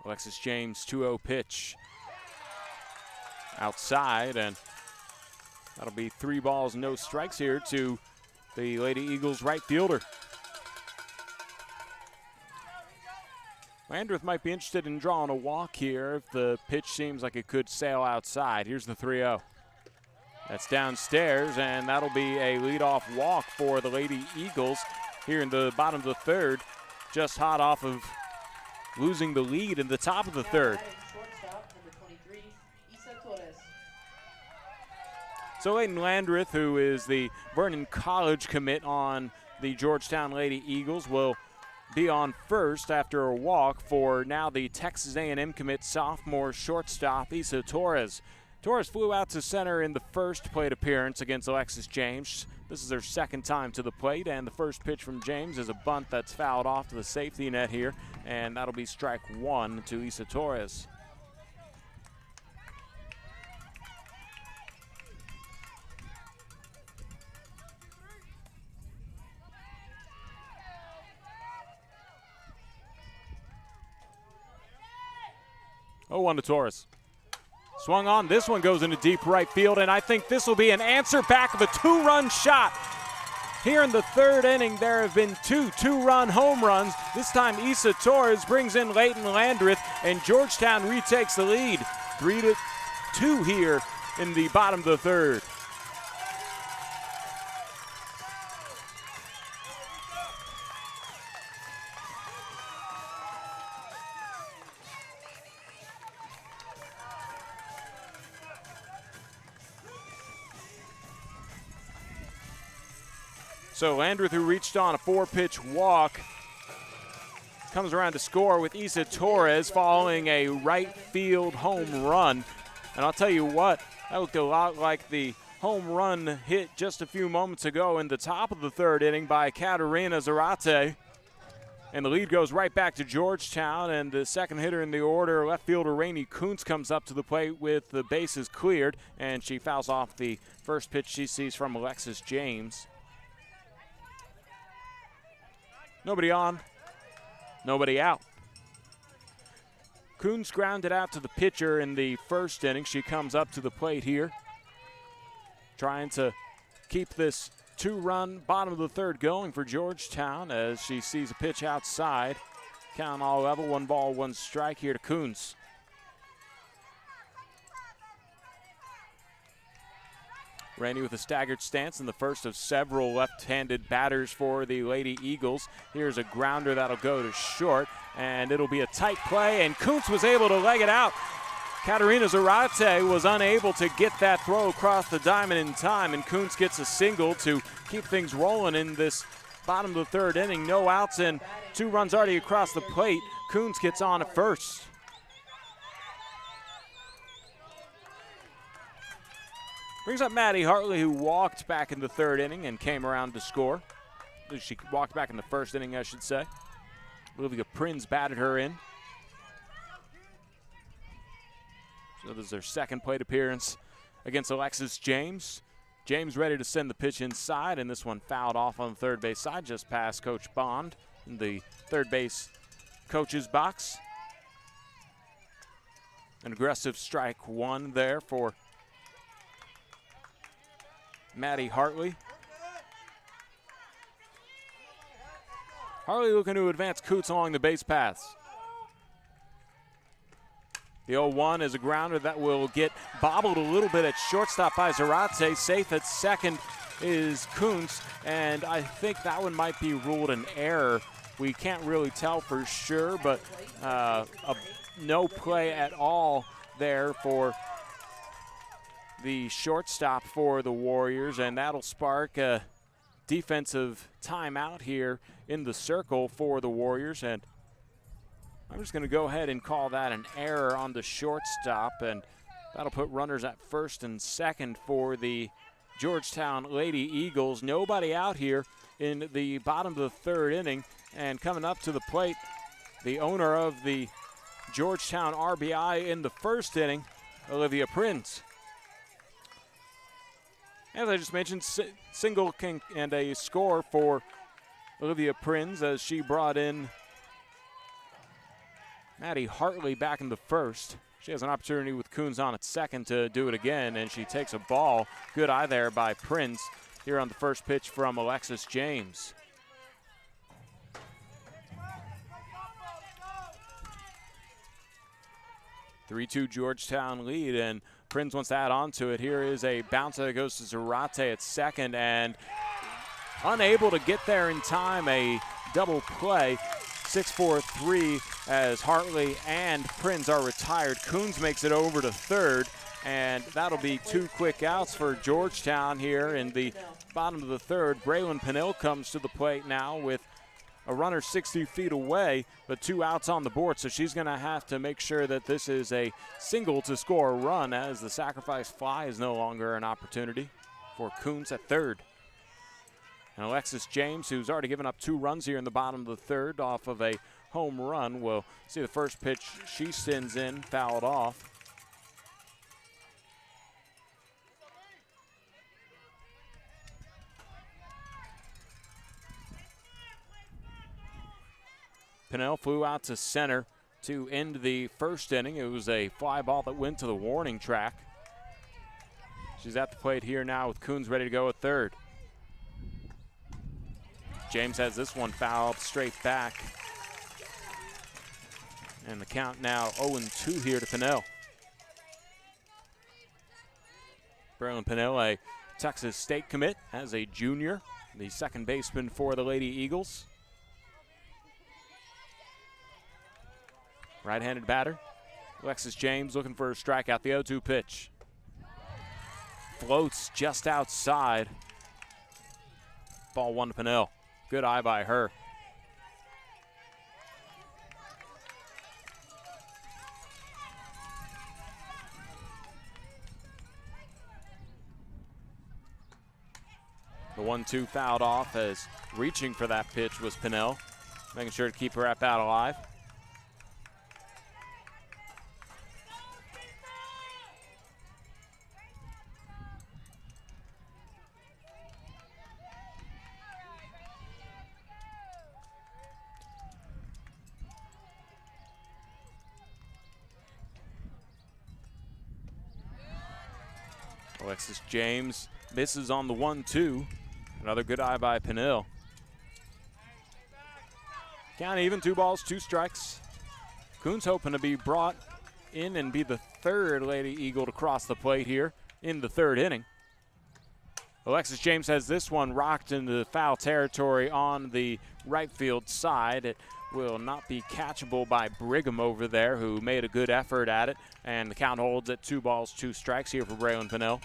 Alexis James, 2-0 pitch outside, and that'll be 3 balls, no strikes here to the Lady Eagles right fielder. Landreth might be interested in drawing a walk here if the pitch seems like it could sail outside. Here's the 3-0. That's downstairs, and that'll be a leadoff walk for the Lady Eagles here in the bottom of the third, just hot off of losing the lead in the top of the third. So Leighton Landreth, who is the Vernon College commit on the Georgetown Lady Eagles, will be on first after a walk for now the Texas A&M commit sophomore shortstop Issa Torres. Torres flew out to center in the first plate appearance against Alexis James. This is her second time to the plate, and the first pitch from James is a bunt that's fouled off to the safety net here, and that'll be strike 1 to Issa Torres. Oh, 1 to Torres. Swung on. This one goes into deep right field, and I think this will be an answer back of a 2-run shot. Here in the third inning, there have been 2 two-run home runs. This time, Issa Torres brings in Leighton Landreth, and Georgetown retakes the lead. 3-2 here in the bottom of the third. So Landreth, who reached on a 4-pitch walk, comes around to score with Isa Torres following a right field home run. And I'll tell you what, that looked a lot like the home run hit just a few moments ago in the top of the 3rd inning by Katerina Zarate. And the lead goes right back to Georgetown, and the second hitter in the order, left fielder Rainey Kuntz, comes up to the plate with the bases cleared, and she fouls off the first pitch she sees from Alexis James. Nobody on, nobody out. Kuntz grounded out to the pitcher in the 1st inning. She comes up to the plate here, trying to keep this 2-run bottom of the 3rd going for Georgetown as she sees a pitch outside. Count all level, 1 ball, 1 strike here to Kuntz. Rainey with a staggered stance in the first of several left-handed batters for the Lady Eagles. Here's a grounder that'll go to short, and it'll be a tight play, and Kuntz was able to leg it out. Katerina Zarate was unable to get that throw across the diamond in time, and Kuntz gets a single to keep things rolling in this bottom of the 3rd inning. No outs and 2 runs already across the plate. Kuntz gets on at first. Brings up Maddie Hartley, who walked back in the 3rd inning and came around to score. She walked back in the 1st inning, I should say. Olivia Prinz batted her in. So this is their 2nd plate appearance against Alexis James. James ready to send the pitch inside, and this one fouled off on the 3rd base side, just past Coach Bond in the 3rd base coach's box. An aggressive strike 1 there for Maddie Hartley. Hartley looking to advance Kuntz along the base paths. The 0-1 is a grounder that will get bobbled a little bit at shortstop by Zarate. Safe at 2nd is Kuntz, and I think that one might be ruled an error. We can't really tell for sure, but no play at all there for the shortstop for the Warriors, and that'll spark a defensive timeout here in the circle for the Warriors. And I'm just going to go ahead and call that an error on the shortstop, and that'll put runners at 1st and 2nd for the Georgetown Lady Eagles. Nobody out here in the bottom of the 3rd inning, and coming up to the plate, the owner of the Georgetown RBI in the 1st inning, Olivia Prinz. As I just mentioned, single and a score for Olivia Prinz as she brought in Maddie Hartley back in the 1st. She has an opportunity with Kuntz on at 2nd to do it again, and she takes a ball. Good eye there by Prinz here on the 1st pitch from Alexis James. (3-2) Georgetown lead, and Prinz wants to add on to it. Here is a bouncer that goes to Zarate at 2nd, and unable to get there in time. A double play. 6-4-3 as Hartley and Prinz are retired. Kuntz makes it over to 3rd, and that'll be 2 quick outs for Georgetown here in the bottom of the 3rd. Braylon Pennell comes to the plate now with a runner 60 feet away, but 2 outs on the board, so she's going to have to make sure that this is a single to score a run, as the sacrifice fly is no longer an opportunity for Kuntz at 3rd. And Alexis James, who's already given up 2 runs here in the bottom of the 3rd off of a home run, will see the first pitch she sends in fouled off. Pennell flew out to center to end the 1st inning. It was a fly ball that went to the warning track. She's at the plate here now with Kuntz ready to go at 3rd. James has this one fouled straight back. And the count now 0-2 here to Pennell. Braylon Pennell, a Texas State commit as a junior, the 2nd baseman for the Lady Eagles. Right-handed batter. Alexis James looking for a strikeout. The 0-2 pitch. Floats just outside. ball one to Pinnell. Good eye by her. The 1-2 fouled off as reaching for that pitch was Pinnell, making sure to keep her at bat alive. Alexis James misses on the 1-2. Another good eye by Pinnell. Count even, 2 balls, 2 strikes. Kuhn's hoping to be brought in and be the third Lady Eagle to cross the plate here in the 3rd inning. Alexis James has this one rocked into foul territory on the right field side. It will not be catchable by Brigham over there, who made a good effort at it, and the count holds at 2 balls, 2 strikes here for Braylon Pinnell.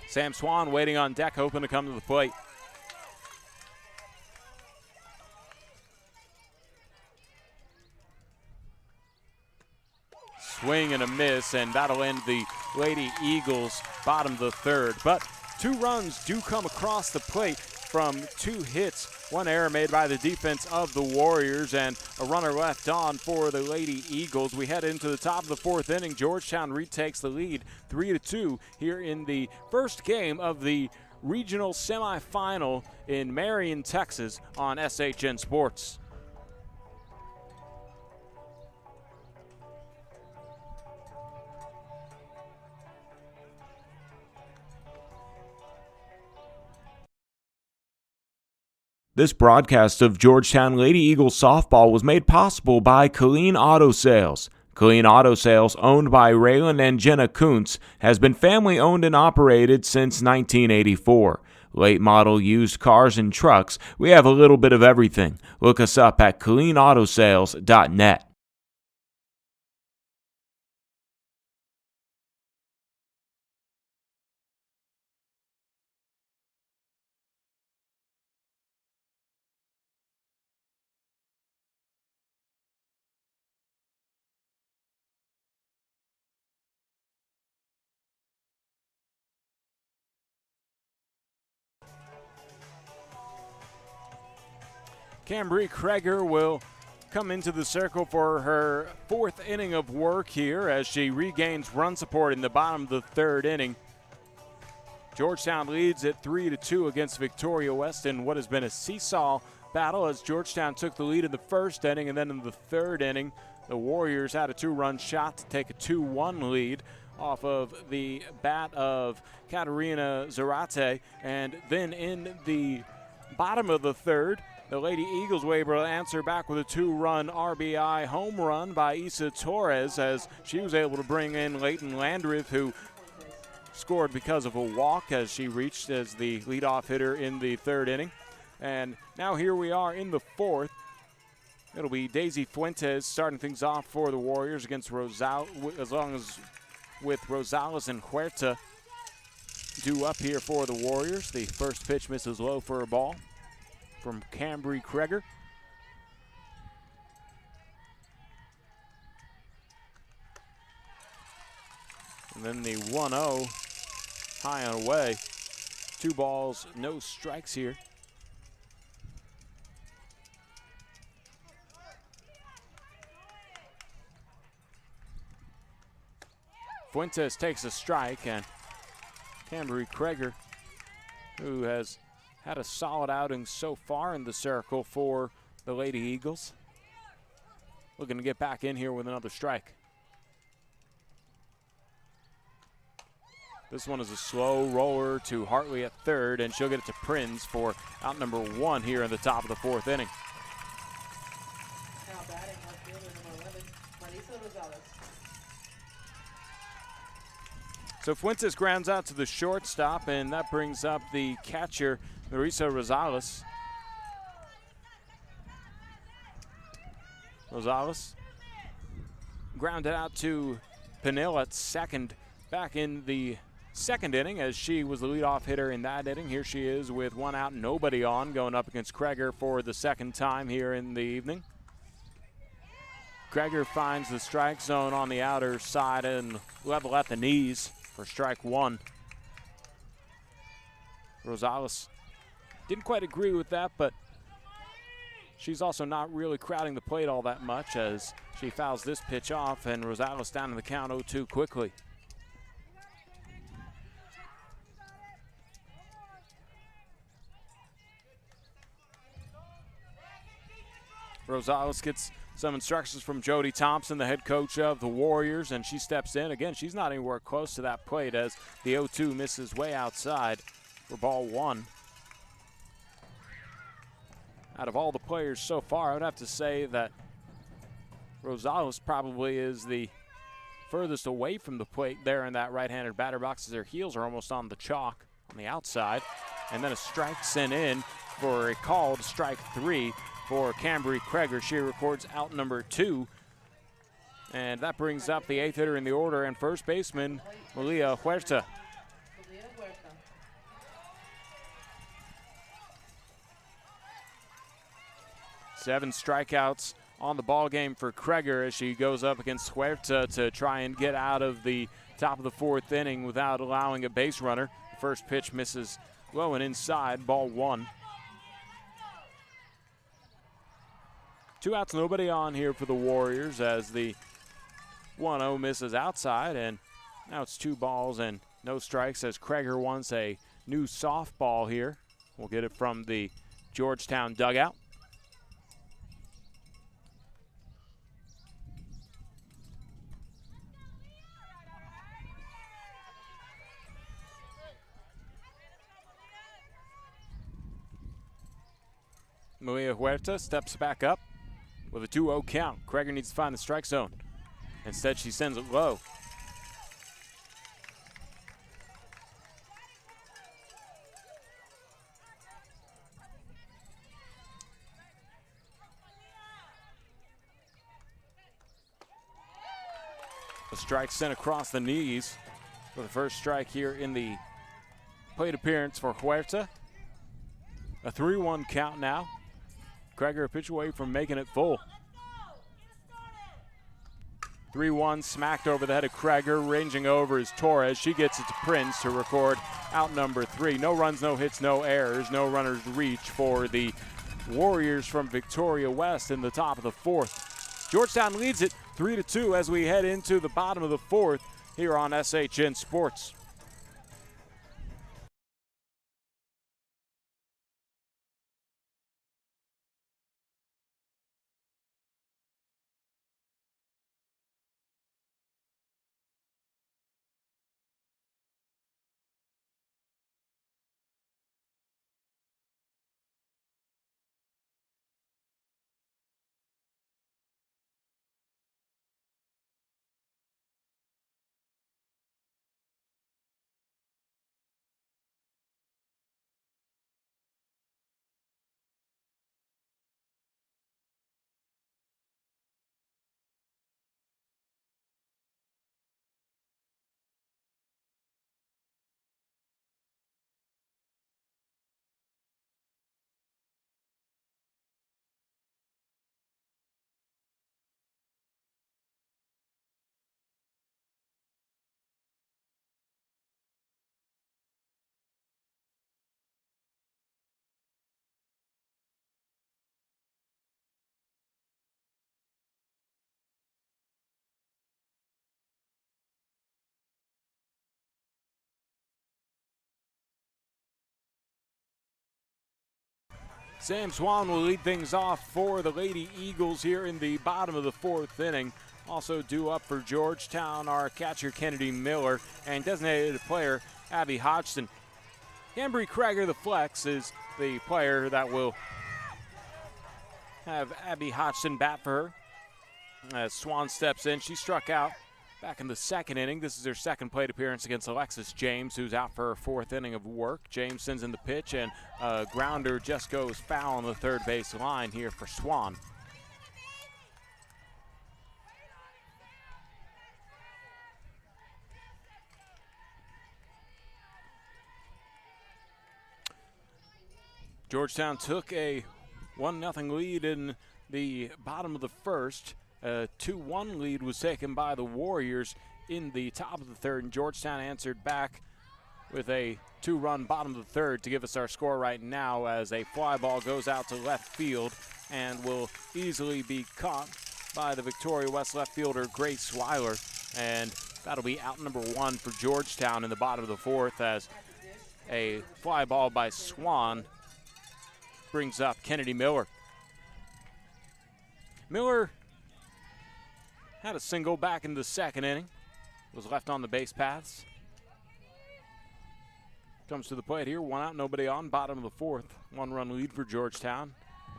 Sam Swan waiting on deck, hoping to come to the plate. Swing and a miss, and that'll end the Lady Eagles' bottom of the 3rd. But 2 runs do come across the plate from 2 hits. 1 error made by the defense of the Warriors, and a runner left on for the Lady Eagles. We head into the top of the 4th inning. Georgetown retakes the lead 3-2 here in the first game of the regional semifinal in Marion, Texas on SHN Sports. This broadcast of Georgetown Lady Eagles softball was made possible by Colleen Auto Sales. Colleen Auto Sales, owned by Raylan and Jenna Kuntz, has been family owned and operated since 1984. Late model used cars and trucks, we have a little bit of everything. Look us up at ColleenAutoSales.net. Cambry Kreger will come into the circle for her 4th inning of work here as she regains run support in the bottom of the 3rd inning. Georgetown leads at 3-2 against Victoria West in what has been a seesaw battle as Georgetown took the lead in the 1st inning, and then in the 3rd inning, the Warriors had a 2-run shot to take a 2-1 lead off of the bat of Katerina Zarate, and then in the bottom of the 3rd, the Lady Eagles were able to answer back with a 2-run RBI home run by Isa Torres as she was able to bring in Leighton Landreth, who scored because of a walk as she reached as the leadoff hitter in the 3rd inning. And now here we are in the 4th. It'll be Daisy Fuentes starting things off for the Warriors against Rosales, as long as with Rosales and Huerta due up here for the Warriors. The first pitch misses low for a ball from Cambry Kreger. And then the 1-0 high and away. 2 balls, no strikes here. Fuentes takes a strike, and Cambry Kreger, who has had a solid outing so far in the circle for the Lady Eagles, looking to get back in here with another strike. This one is a slow roller to Hartley at 3rd, and she'll get it to Prinz for out number 1 here in the top of the 4th inning. Now batting left fielder number 11, Marisa Rosales. So Fuentes grounds out to the shortstop, and that brings up the catcher, Marisa Rosales. Rosales grounded out to Peniel at second back in the second inning, as she was the leadoff hitter in that inning. Here she is with one out, nobody on, going up against Kreger for the second time here in the evening. Kreger finds the strike zone on the outer side and level at the knees for strike one. Rosales didn't quite agree with that, but she's also not really crowding the plate all that much as she fouls this pitch off, and Rosales down in the count 0-2 quickly. Rosales gets some instructions from Jody Thompson, the head coach of the Warriors, and she steps in. Again, she's not anywhere close to that plate as the 0-2 misses way outside for ball one. Out of all the players so far, I would have to say that Rosales probably is the furthest away from the plate there in that right-handed batter box, as their heels are almost on the chalk on the outside. And then a strike sent in for a called strike three for Cambry Kreger. She records out number 2. And that brings up the 8th hitter in the order and first baseman, Malia Huerta. 7 strikeouts on the ball game for Kreger as she goes up against Huerta to try and get out of the top of the 4th inning without allowing a base runner. The first pitch misses low and inside, ball 1. 2 outs, nobody on here for the Warriors as the 1-0 misses outside, and now it's 2 balls and no strikes as Kreger wants a new softball here. We'll get it from the Georgetown dugout. Malia Huerta steps back up with a 2-0 count. Kreger needs to find the strike zone. Instead, she sends it low. A strike sent across the knees for the first strike here in the plate appearance for Huerta. A 3-1 count now. Kreger a pitch away from making it full. 3-1 smacked over the head of Kreger. Ranging over is Torres. She gets it to Prince to record out number 3. No runs, no hits, no errors. No runners reach for the Warriors from Victoria West in the top of the 4th. Georgetown leads it 3-2 as we head into the bottom of the 4th here on SHN Sports. Sam Swan will lead things off for the Lady Eagles here in the bottom of the 4th inning. Also due up for Georgetown, our catcher Kennedy Miller and designated player Abby Hodgson. Cambry Kreger, the flex, is the player that will have Abby Hodgson bat for her. As Swan steps in, she struck out back in the 2nd inning. This is her 2nd plate appearance against Alexis James, who's out for her 4th inning of work. James sends in the pitch, and a grounder just goes foul on the 3rd base line here for Swan. Georgetown took a 1-0 lead in the bottom of the first. A 2-1 lead was taken by the Warriors in the top of the third, and Georgetown answered back with a 2-run bottom of the third to give us our score right now, as a fly ball goes out to left field and will easily be caught by the Victoria West left fielder Grace Weiler, and that'll be out number 1 for Georgetown in the bottom of the fourth, as a fly ball by Swan brings up Kennedy Miller. Miller had a single back in the second inning, was left on the base paths. Comes to the plate here, 1 out, nobody on, bottom of the fourth. 1-run lead for Georgetown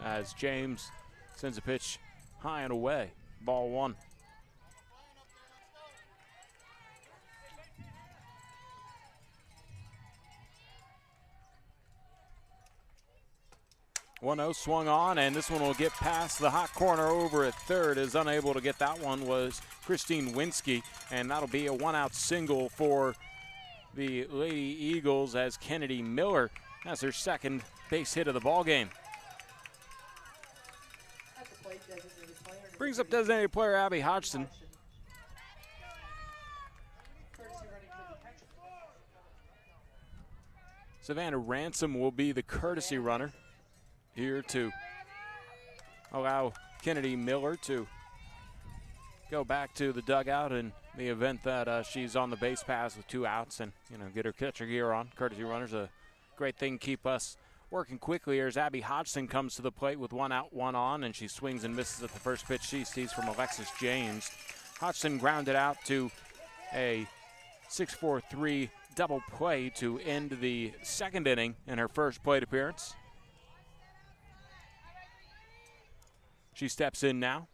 as James sends a pitch high and away. Ball 1. One-0 swung on, and this one will get past the hot corner over at third. Is unable to get that one was Christine Winsky, and that'll be a 1-out single for the Lady Eagles as Kennedy Miller has her second base hit of the ball game. Brings up designated player Abby Hodgson. Savannah Ransom will be the courtesy runner here to allow Kennedy Miller to go back to the dugout in the event that she's on the base paths with 2 outs and, get her catcher gear on. Courtesy runner's a great thing, keep us working quickly here as Abby Hodgson comes to the plate with 1 out, 1 on, and she swings and misses at the first pitch she sees from Alexis James. Hodgson grounded out to a 6-4-3 double play to end the second inning in her first plate appearance. She steps in now.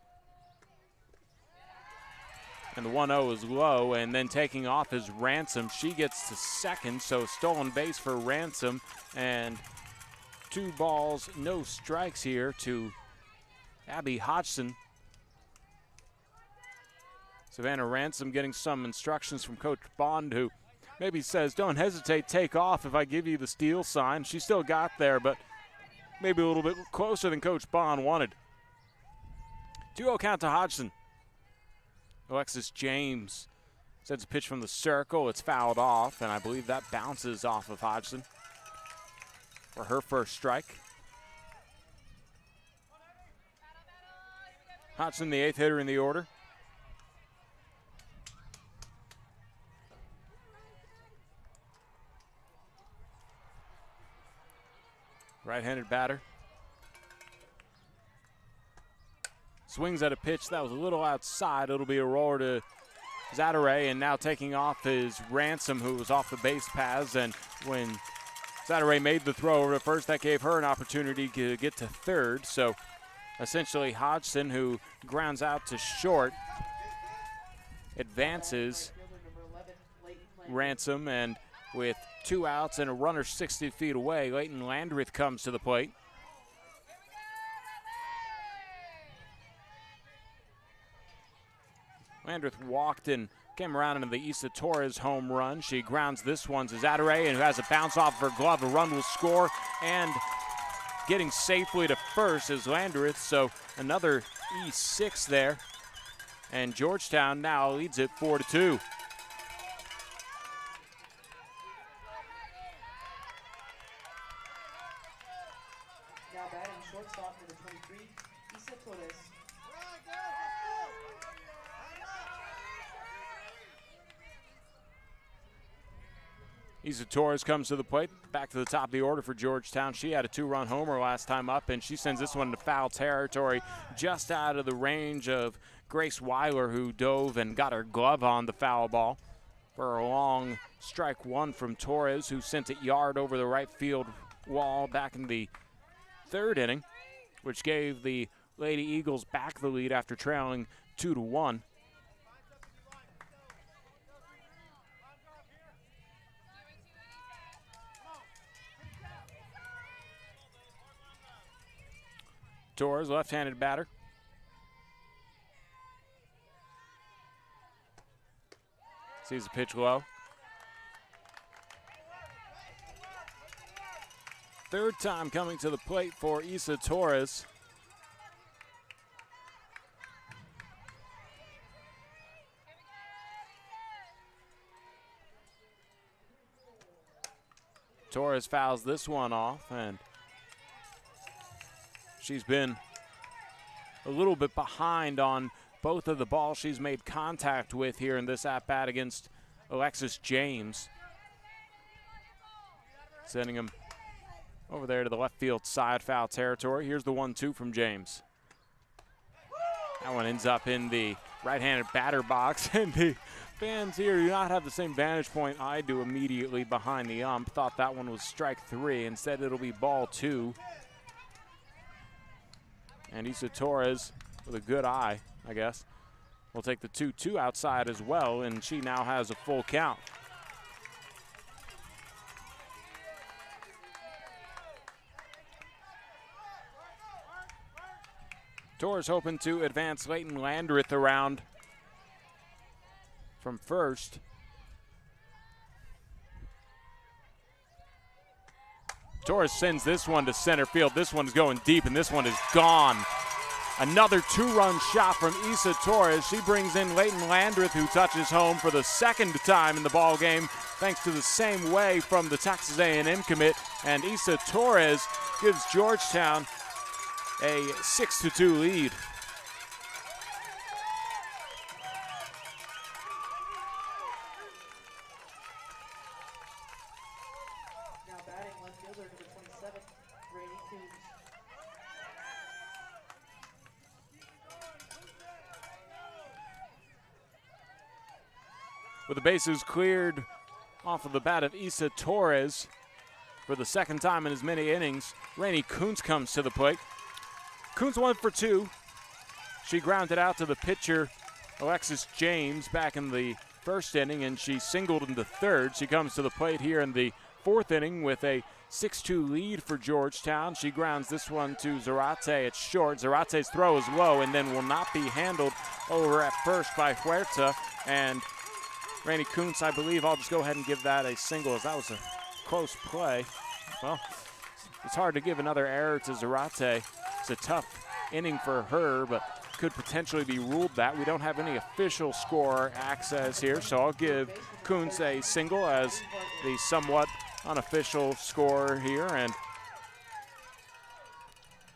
And the 1-0 is low, and then taking off is Ransom. She gets to second, so stolen base for Ransom, and 2 balls, no strikes here to Abby Hodgson. Savannah Ransom getting some instructions from Coach Bond, who maybe says, don't hesitate, take off if I give you the steal sign. She still got there, but maybe a little bit closer than Coach Bond wanted. 2-0 count to Hodgson. Alexis James sends a pitch from the circle. It's fouled off, and I believe that bounces off of Hodgson for her first strike. Hodgson, the 8th hitter in the order. Right-handed batter. Swings at a pitch that was a little outside. It'll be a roller to Zadare, and now taking off is Ransom, who was off the base paths. And when Zadare made the throw over to first, that gave her an opportunity to get to third. So essentially Hodgson, who grounds out to short, advances Ransom, and with 2 outs and a runner 60 feet away, Leighton Landreth comes to the plate. Landreth walked and came around into the Issa Torres home run. She grounds this one to Zadare, and who has a bounce off of her glove. A run will score, and getting safely to first is Landreth, so another E6 there. And Georgetown now leads it 4-2. Now batting shortstop for the 23, Issa Torres. Issa Torres comes to the plate, back to the top of the order for Georgetown. She had a 2-run homer last time up, and she sends this one to foul territory, just out of the range of Grace Weiler, who dove and got her glove on the foul ball for a long strike 1 from Torres, who sent it yard over the right field wall back in the third inning, which gave the Lady Eagles back the lead after trailing 2-1. Torres, left-handed batter. Sees the pitch low. third time coming to the plate for Isa Torres. Torres fouls this one off, and she's been a little bit behind on both of the balls she's made contact with here in this at-bat against Alexis James. Sending him over there to the left field side foul territory. Here's the 1-2 from James. That one ends up in the right-handed batter box, and the fans here do not have the same vantage point I do immediately behind the ump. Thought that one was strike 3. Instead, it'll be ball 2. And Isa Torres, with a good eye, I guess, will take the 2-2 outside as well, and she now has a full count. Torres hoping to advance Leighton Landreth around from first. Torres sends this one to center field. This one's going deep, and this one is gone. Another 2-run shot from Isa Torres. She brings in Leighton Landreth, who touches home for the second time in the ball game, thanks to the same way from the Texas A&M commit. And Isa Torres gives Georgetown a 6-2 lead. Now batting left fielder number 27, Rainey Coons. With the bases cleared off of the bat of Isa Torres for the second time in as many innings, Rainey Coons comes to the plate. Coons 1 for 2. She grounded out to the pitcher, Alexis James, back in the first inning, and she singled in the third. She comes to the plate here in the fourth inning with a 6-2 lead for Georgetown. She grounds this one to Zarate at short. Zarate's throw is low and then will not be handled over at first by Huerta. And Rainey Coons, I believe, I'll just go ahead and give that a single, as that was a close play. Well, it's hard to give another error to Zarate. It's a tough inning for her, but could potentially be ruled that. We don't have any official score access here, so I'll give Coons a single as the somewhat unofficial score here. And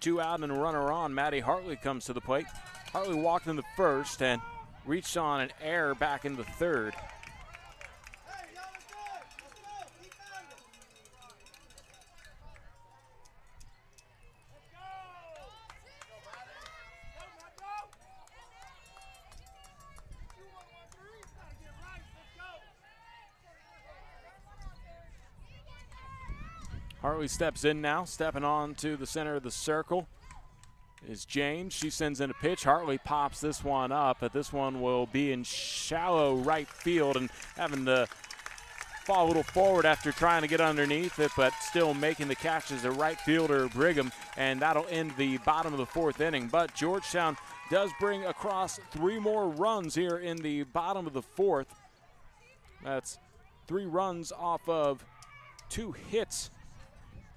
2 out and a runner on. Maddie Hartley comes to the plate. Hartley walked in the first and reached on an error back in the third. Hartley steps in now, stepping on to the center of the circle is James. She sends in a pitch. Hartley pops this one up, but this one will be in shallow right field and having to fall a little forward after trying to get underneath it, but still making the catch as a right fielder, Brigham, and that'll end the bottom of the fourth inning. But Georgetown does bring across 3 more runs here in the bottom of the fourth. That's 3 runs off of 2 hits.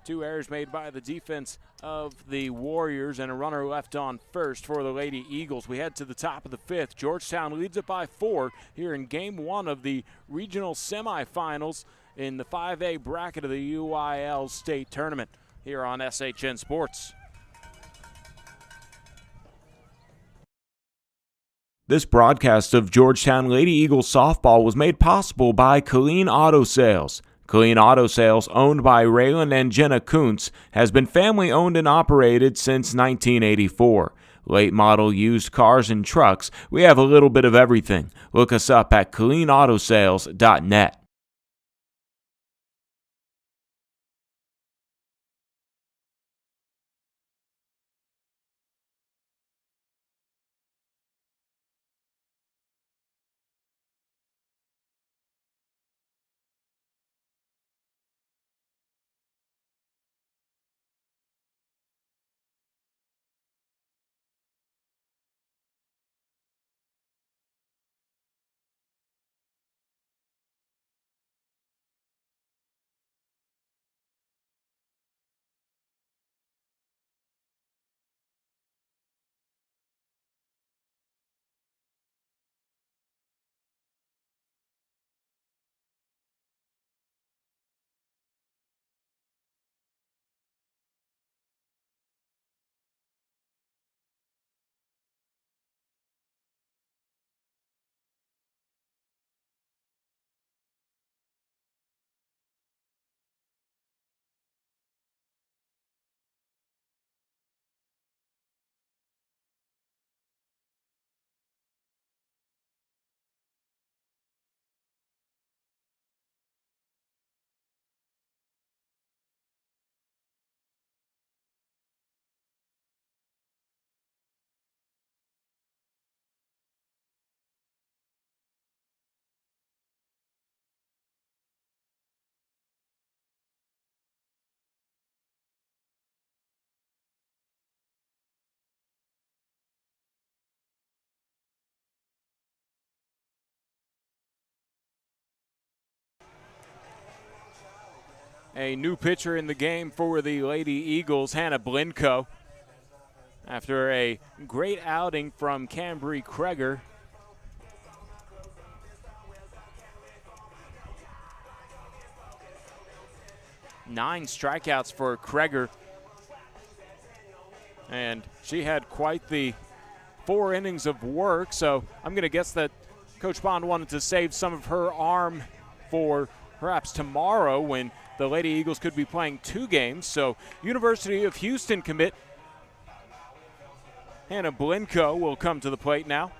2 errors made by the defense of the Warriors and a runner left on first for the Lady Eagles. We head to the top of the 5th. Georgetown leads it by 4 here in Game 1 of the regional semifinals in the 5A bracket of the UIL state tournament here on SHN Sports. This broadcast of Georgetown Lady Eagles softball was made possible by Colleen Auto Sales. Colleen Auto Sales, owned by Raylan and Jenna Kuntz, has been family-owned and operated since 1984. Late model used cars and trucks, we have a little bit of everything. Look us up at ColleenAutoSales.net. a new pitcher in the game for the Lady Eagles, Hannah Blinko. After a great outing from Cambry Kreger. Nine strikeouts for Kreger. And she had quite the 4 innings of work, so I'm going to guess that Coach Bond wanted to save some of her arm for perhaps tomorrow when the Lady Eagles could be playing 2 games. So University of Houston commit Hannah Blinko will come to the plate now.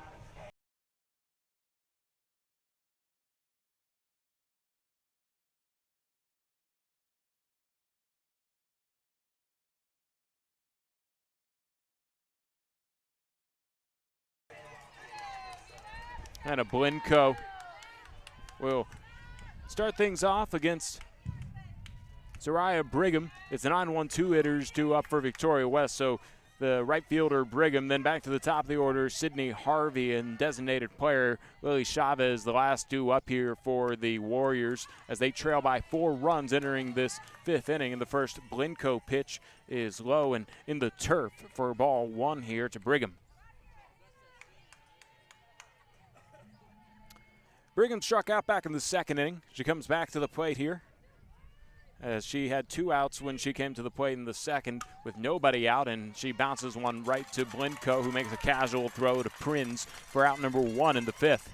Hannah Blinko will start things off against Zariah Brigham. It's the 9-1-2 hitters due up for Victoria West. So the right fielder Brigham, then back to the top of the order, Sydney Harvey, and designated player Lily Chavez, the last due up here for the Warriors as they trail by 4 runs entering this 5th inning. And the first Blinko pitch is low and in the turf for ball 1 here to Brigham. Brigham struck out back in the 2nd inning. She comes back to the plate here as she had 2 outs when she came to the plate in the 2nd with nobody out, and she bounces one right to Blinko, who makes a casual throw to Prinz for out number 1 in the 5th.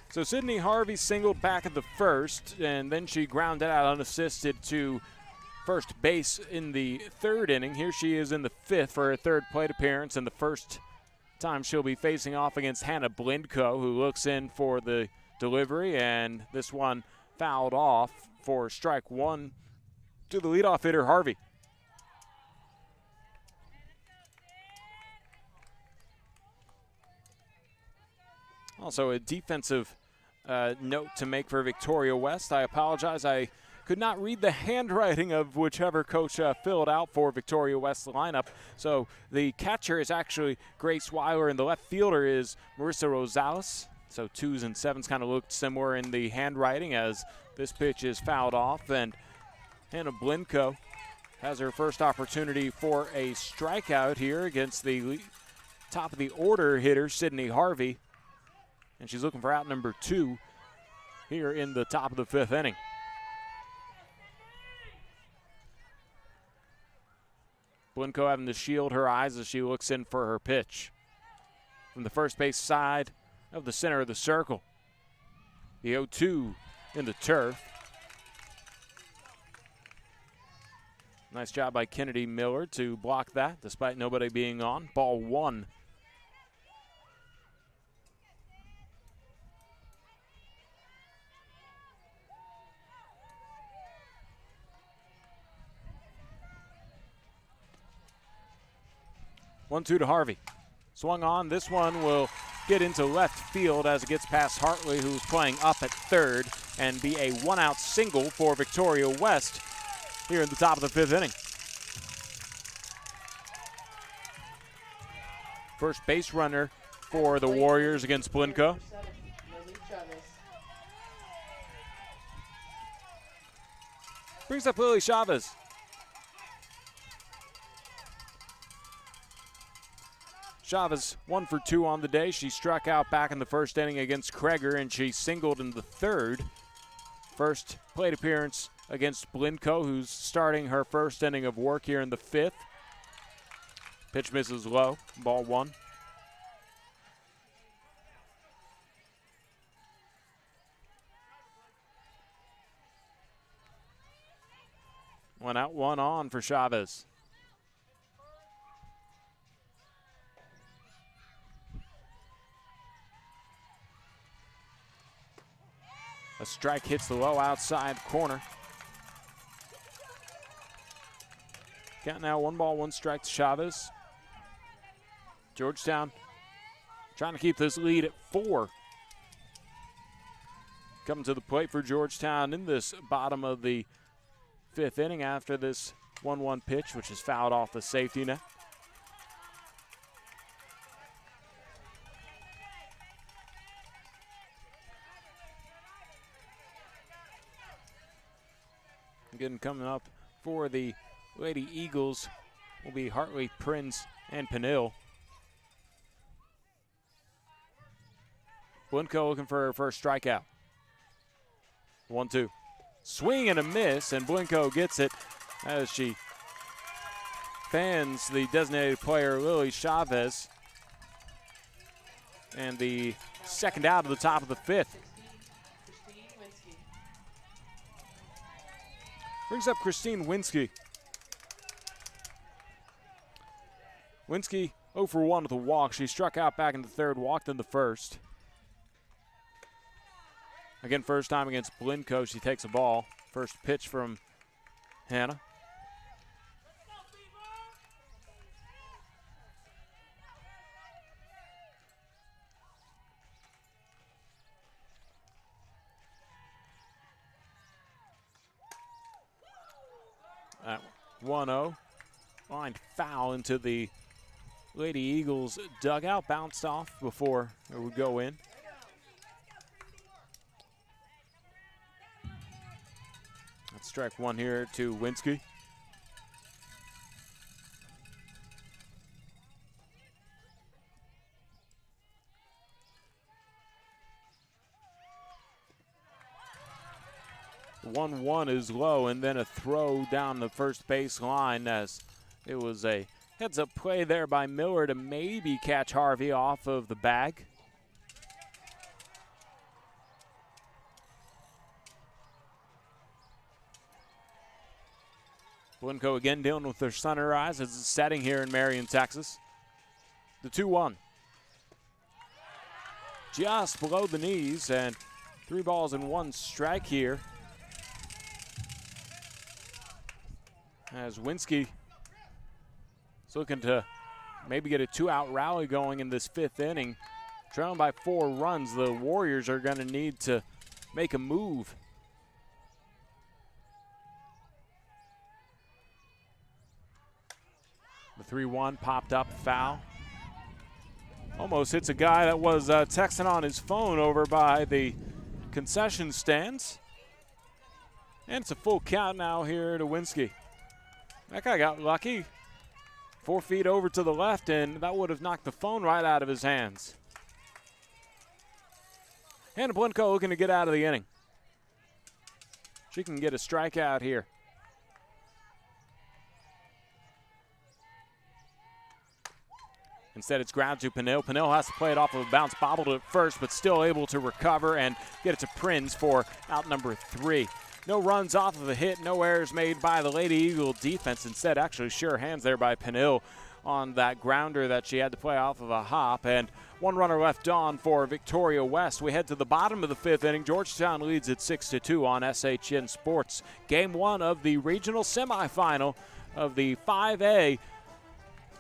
So Sydney Harvey singled back at the 1st, and then she grounded out unassisted to first base in the 3rd inning. Here she is in the 5th for her 3rd plate appearance, and the first time she'll be facing off against Hannah Blinko, who looks in for the delivery, and this one fouled off for strike 1 to the leadoff hitter, Harvey. Also a defensive note to make for Victoria West. I apologize, I could not read the handwriting of whichever coach filled out for Victoria West's lineup. So the catcher is actually Grace Weiler, and the left fielder is Marissa Rosales. So 2s and 7s kind of looked similar in the handwriting as this pitch is fouled off, and Hannah Blinko has her first opportunity for a strikeout here against the top of the order hitter, Sydney Harvey. And she's looking for out number 2 here in the top of the 5th inning. Blinko having to shield her eyes as she looks in for her pitch. From the first base side of the center of the circle. The 0-2 in the turf. Nice job by Kennedy Miller to block that despite nobody being on. Ball 1. One-two to Harvey. Swung on. This one will get into left field as it gets past Hartley, who's playing up at 3rd, and be a 1-out single for Victoria West here in the top of the 5th inning. First base runner for the Warriors against Blinko. Brings up Lily Chavez. Chavez 1 for 2 on the day. She struck out back in the 1st inning against Kreger, and she singled in the 3rd. First plate appearance against Blinko, who's starting her 1st inning of work here in the 5th. Pitch misses low, ball 1. One out, one on for Chavez. A strike hits the low outside corner. Count now, 1 ball, 1 strike to Chavez. Georgetown trying to keep this lead at 4. Coming to the plate for Georgetown in this bottom of the 5th inning after this 1-1 pitch, which is fouled off the safety net. Again, coming up for the Lady Eagles will be Hartley, Prince, and Penill. Blinko looking for her first strikeout. 1-2. Swing and a miss, and Blinko gets it as she fans the designated player, Lily Chavez. And the second out of the top of the fifth. Brings up Christine Winsky. Winsky 0 for 1 with a walk. She struck out back in the third, walked in the first. Again, first time against Blinko, she takes a ball. First pitch from Hannah. At 1-0, lined foul into the Lady Eagles dugout, bounced off before it would go in. That's strike one here to Winsky. The 1-1 is low, and then a throw down the first base line as it was a heads-up play there by Miller to maybe catch Harvey off of the bag. Blinko again dealing with their sunrise as it's setting here in Marion, Texas. The 2-1. Just below the knees, and 3 balls and 1 strike here. As Winsky is looking to maybe get a 2-out rally going in this 5th inning. Trailing by 4 runs, the Warriors are going to need to make a move. The 3-1 popped up, foul. Almost hits a guy that was texting on his phone over by the concession stands. And it's a full count now here to Winsky. That guy got lucky. 4 feet over to the left, and that would have knocked the phone right out of his hands. Hannah Blinko looking to get out of the inning. She can get a strikeout here. Instead, it's ground to Penill. Penill has to play it off of a bounce, bobbled it first, but still able to recover and get it to Prinz for out number 3. No runs off of a hit, no errors made by the Lady Eagle defense. Instead, actually sure hands there by Penill on that grounder that she had to play off of a hop. And 1 runner left on for Victoria West. We head to the bottom of the 5th inning. Georgetown leads at 6-2 on SHN Sports. Game 1 of the regional semifinal of the 5A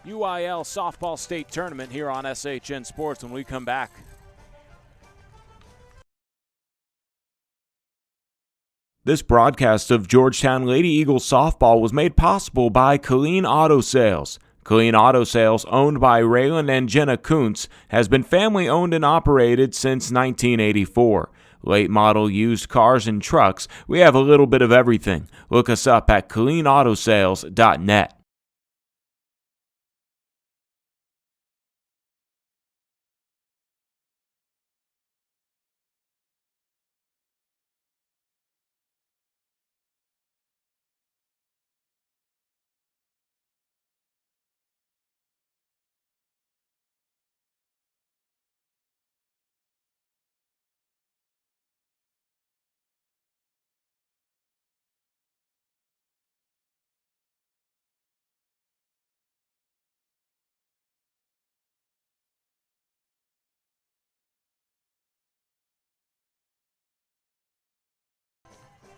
UIL Softball State Tournament here on SHN Sports when we come back. This broadcast of Georgetown Lady Eagles softball was made possible by Colleen Auto Sales. Colleen Auto Sales, owned by Raylan and Jenna Kuntz, has been family owned and operated since 1984. Late model used cars and trucks, we have a little bit of everything. Look us up at ColleenAutosales.net.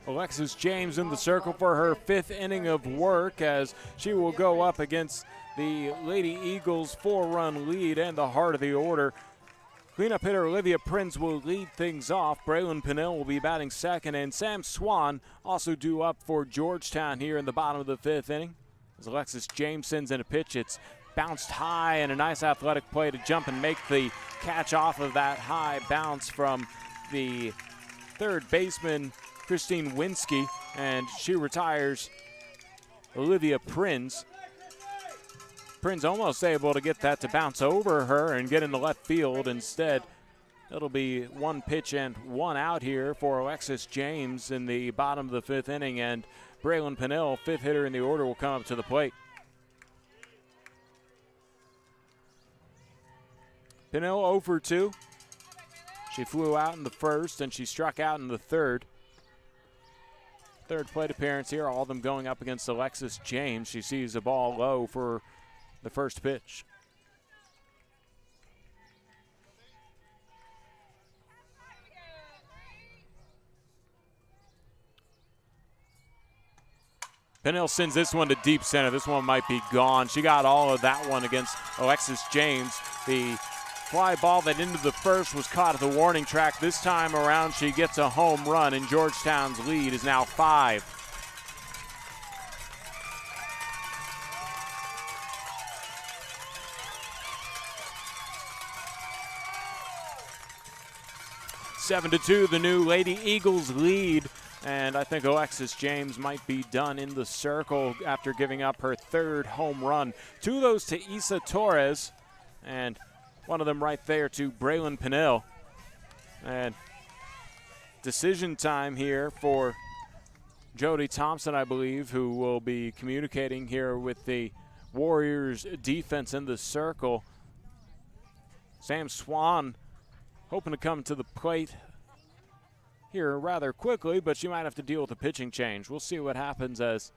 Alexis James in the circle for her 5th inning of work as she will go up against the Lady Eagles 4-run lead and the heart of the order. Cleanup hitter Olivia Prinz will lead things off. Braylon Pennell will be batting second, and Sam Swan also due up for Georgetown here in the bottom of the 5th inning. As Alexis James sends in a pitch, it's bounced high, and a nice athletic play to jump and make the catch off of that high bounce from the third baseman, Christine Winsky, and she retires Olivia Prinz. Prinz almost able to get that to bounce over her and get into left field. Instead, it'll be 1 pitch and 1 out here for Alexis James in the bottom of the 5th inning, and Braylon Pennell, 5th hitter in the order, will come up to the plate. Pennell 0 for 2. She flew out in the first and she struck out in the third. Third plate appearance here, all of them going up against Alexis James. She sees the ball low for the first pitch. Pennell sends this one to deep center. This one might be gone. She got all of that one against Alexis James. The fly ball that into the first was caught at the warning track. This time around, she gets a home run, and Georgetown's lead is now 5. Seven to 2, the new Lady Eagles lead, and I think Alexis James might be done in the circle after giving up her 3rd home run. 2 of those to Isa Torres, and one of them right there to Braylon Pennell. And decision time here for Jody Thompson, I believe, who will be communicating here with the Warriors defense in the circle. Sam Swan hoping to come to the plate here rather quickly, but she might have to deal with a pitching change. We'll see what happens, as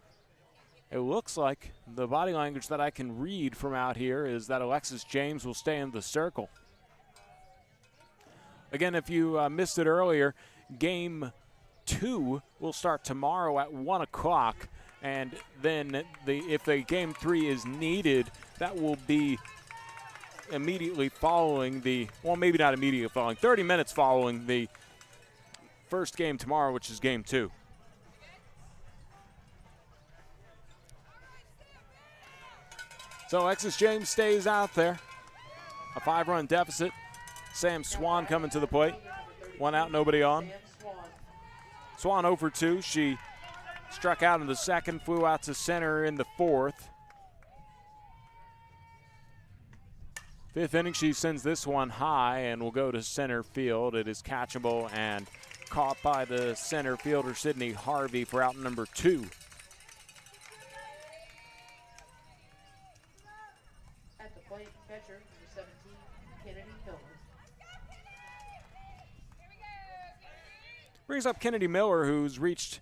it looks like the body language that I can read from out here is that Alexis James will stay in the circle. Again, if you missed it earlier, Game 2 will start tomorrow at 1 o'clock, and then if the Game 3 is needed, that will be immediately following maybe not immediately following, 30 minutes following the first game tomorrow, which is Game 2. So Alexis James stays out there. A 5-run deficit. Sam Swan coming to the plate. 1 out, nobody on. Swan 0 for 2. She struck out in the second, flew out to center in the 4th. 5th inning, she sends this one high and will go to center field. It is catchable and caught by the center fielder, Sydney Harvey, for out number 2. At the plate, catcher, number 17, Kennedy Miller. Brings up Kennedy Miller, who's reached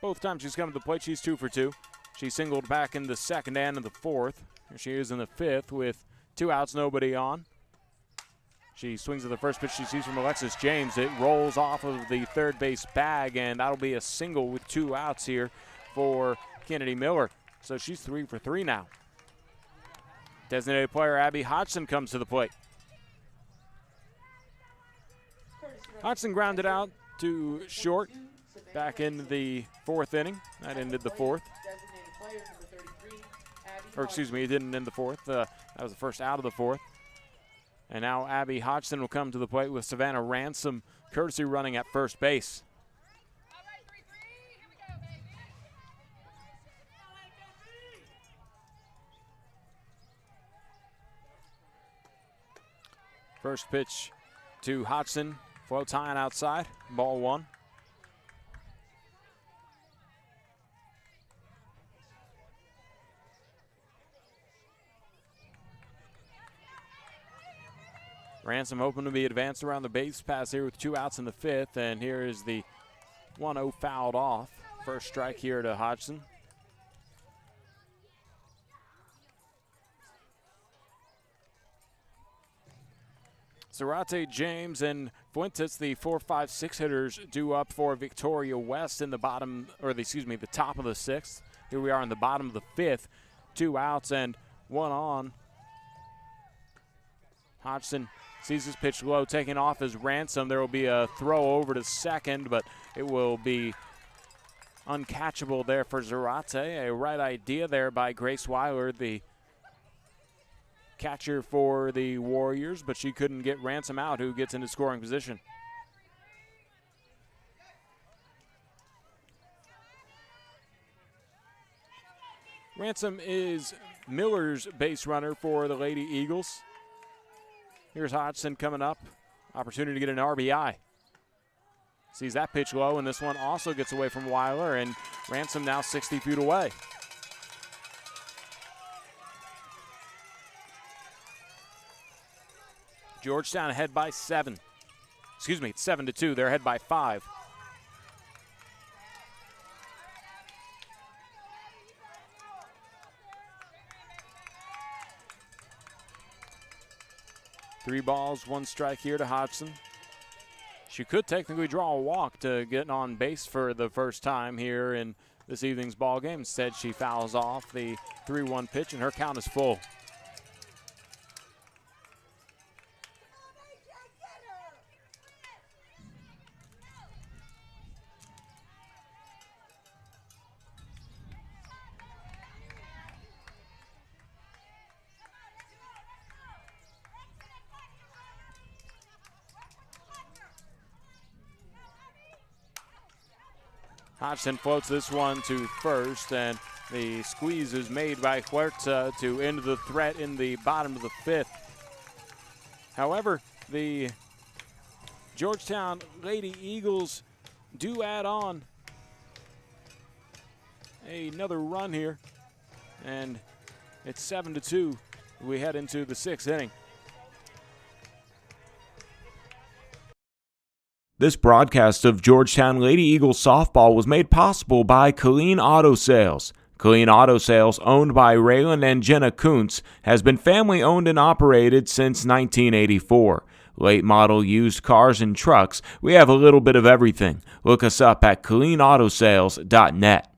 both times she's come to the plate. She's 2 for 2. She singled back in the second and in the 4th. Here she is in the 5th with 2 outs, nobody on. She swings at the first pitch she sees from Alexis James. It rolls off of the third base bag, and that'll be a single with 2 outs here for Kennedy Miller. So she's 3 for 3 now. Designated player Abby Hodgson comes to the plate. Hodgson grounded out to short back in the 4th inning. That ended the 4th. Or excuse me, it didn't end the 4th. That was the first out of the 4th. And now Abby Hodgson will come to the plate with Savannah Ransom courtesy running at first base. First pitch to Hodgson, floats high and outside, ball 1. Ransom hoping to be advanced around the base pass here with 2 outs in the 5th, and here is the 1-0 fouled off. First strike here to Hodgson. Zarate, James, and Fuentes, the 4, 5, 6 hitters, due up for Victoria West in the bottom, or the top of the 6th. Here we are in the bottom of the 5th. 2 outs and 1 on. Hodgson Sees this pitch low, taking off as Ransom. There will be a throw over to second, but it will be uncatchable there for Zarate. A right idea there by Grace Weiler, the catcher for the Warriors, but she couldn't get Ransom out, who gets into scoring position. Ransom is Miller's base runner for the Lady Eagles. Here's Hodgson coming up. Opportunity to get an RBI. Sees that pitch low, and this one also gets away from Weiler, and Ransom now 60 feet away. Georgetown ahead by 7. Excuse me, it's 7-2. They're ahead by 5. Three balls, one strike here to Hodgson. She could technically draw a walk to get on base for the first time here in this evening's ball game. Instead, she fouls off the 3-1 pitch, and her count is full. Hodgson floats this one to first, and the squeeze is made by Huerta to end the threat in the bottom of the 5th. However, the Georgetown Lady Eagles do add on another run here, and it's 7-2. We head into the 6th inning. This broadcast of Georgetown Lady Eagles softball was made possible by Colleen Auto Sales. Colleen Auto Sales, owned by Raylan and Jenna Kuntz, has been family owned and operated since 1984. Late model used cars and trucks, we have a little bit of everything. Look us up at ColleenAutoSales.net.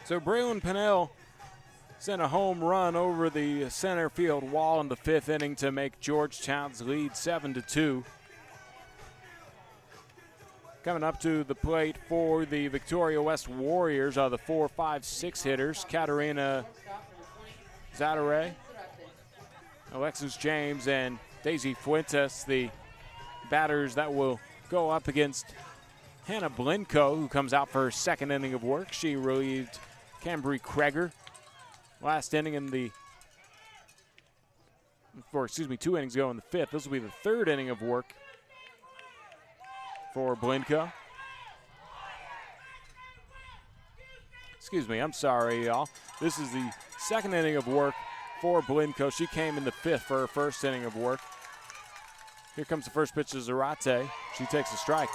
So Braylon Pennell sent a home run over the center field wall in the 5th inning to make Georgetown's lead 7-2. Coming up to the plate for the Victoria West Warriors are the 4, 5, 6 hitters. Katarina Zadare, Alexis James, and Daisy Fuentes, the batters that will go up against Hannah Blinko, who comes out for her 2nd inning of work. She relieved Cambry Kreger last inning in the, 2 innings ago in the 5th. This will be the 3rd inning of work for Blinko. I'm sorry, y'all. This is the 2nd inning of work for Blinko. She came in the 5th for her 1st inning of work. Here comes the first pitch to Zarate. She takes a strike.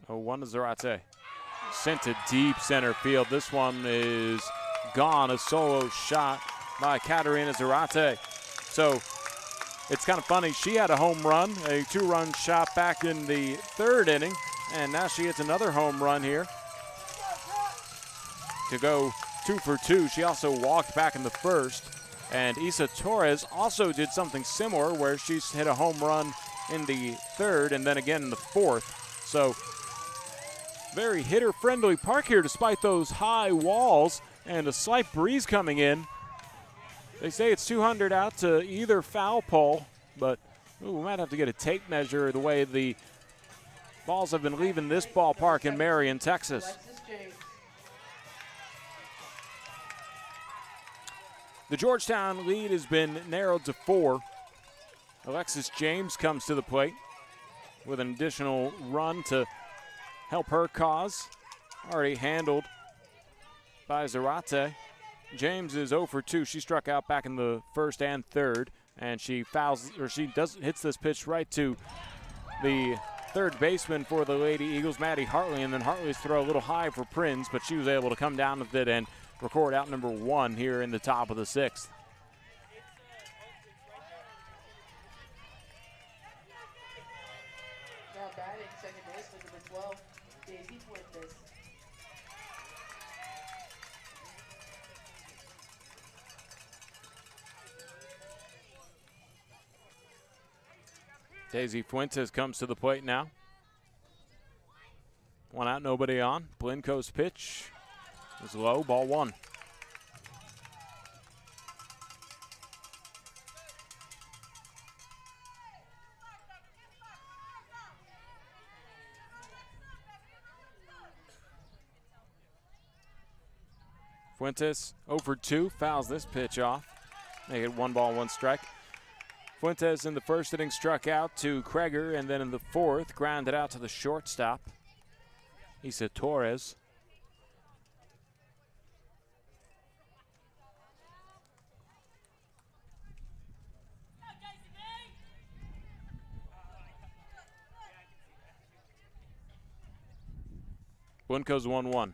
One to Zarate. Sent to deep center field. This one is gone. A solo shot by Katarina Zarate. So it's kind of funny. She had a home run, a 2-run shot back in the 3rd inning, and now she hits another home run here to go 2 for 2. She also walked back in the 1st. And Isa Torres also did something similar where she's hit a home run in the 3rd and then again in the 4th. So very hitter-friendly park here despite those high walls and a slight breeze coming in. They say it's 200 out to either foul pole, but we might have to get a tape measure of the way the balls have been leaving this ballpark in Marion, Texas. The Georgetown lead has been narrowed to 4. Alexis James comes to the plate with an additional run to help her cause. Already handled by Zarate. James is 0 for 2. She struck out back in the first and third, and she hits this pitch right to the third baseman for the Lady Eagles, Maddie Hartley, and then Hartley's throw a little high for Prinz, but she was able to come down with it and record out number 1 here in the top of the 6th. Now batting second baseman number 12, Daisy Fuentes. Daisy Fuentes comes to the plate now. 1 out, nobody on. Blinco's pitch is low, ball 1. Fuentes 0 for 2, fouls this pitch off. Make it 1 ball, 1 strike. Fuentes in the first inning struck out to Kreger, and then in the fourth grounded out to the shortstop, Isa Torres. Blinco's 1-1.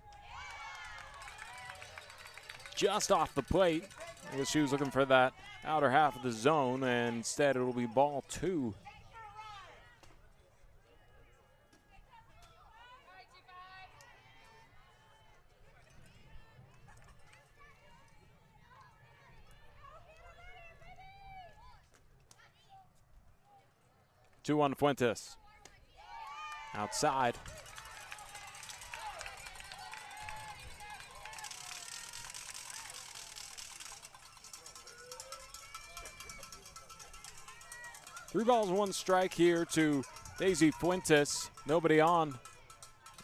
Just off the plate. I guess she was looking for that outer half of the zone, and instead it'll be ball 2. Two on Fuentes. Outside. Three balls, 1 strike here to Daisy Fuentes. Nobody on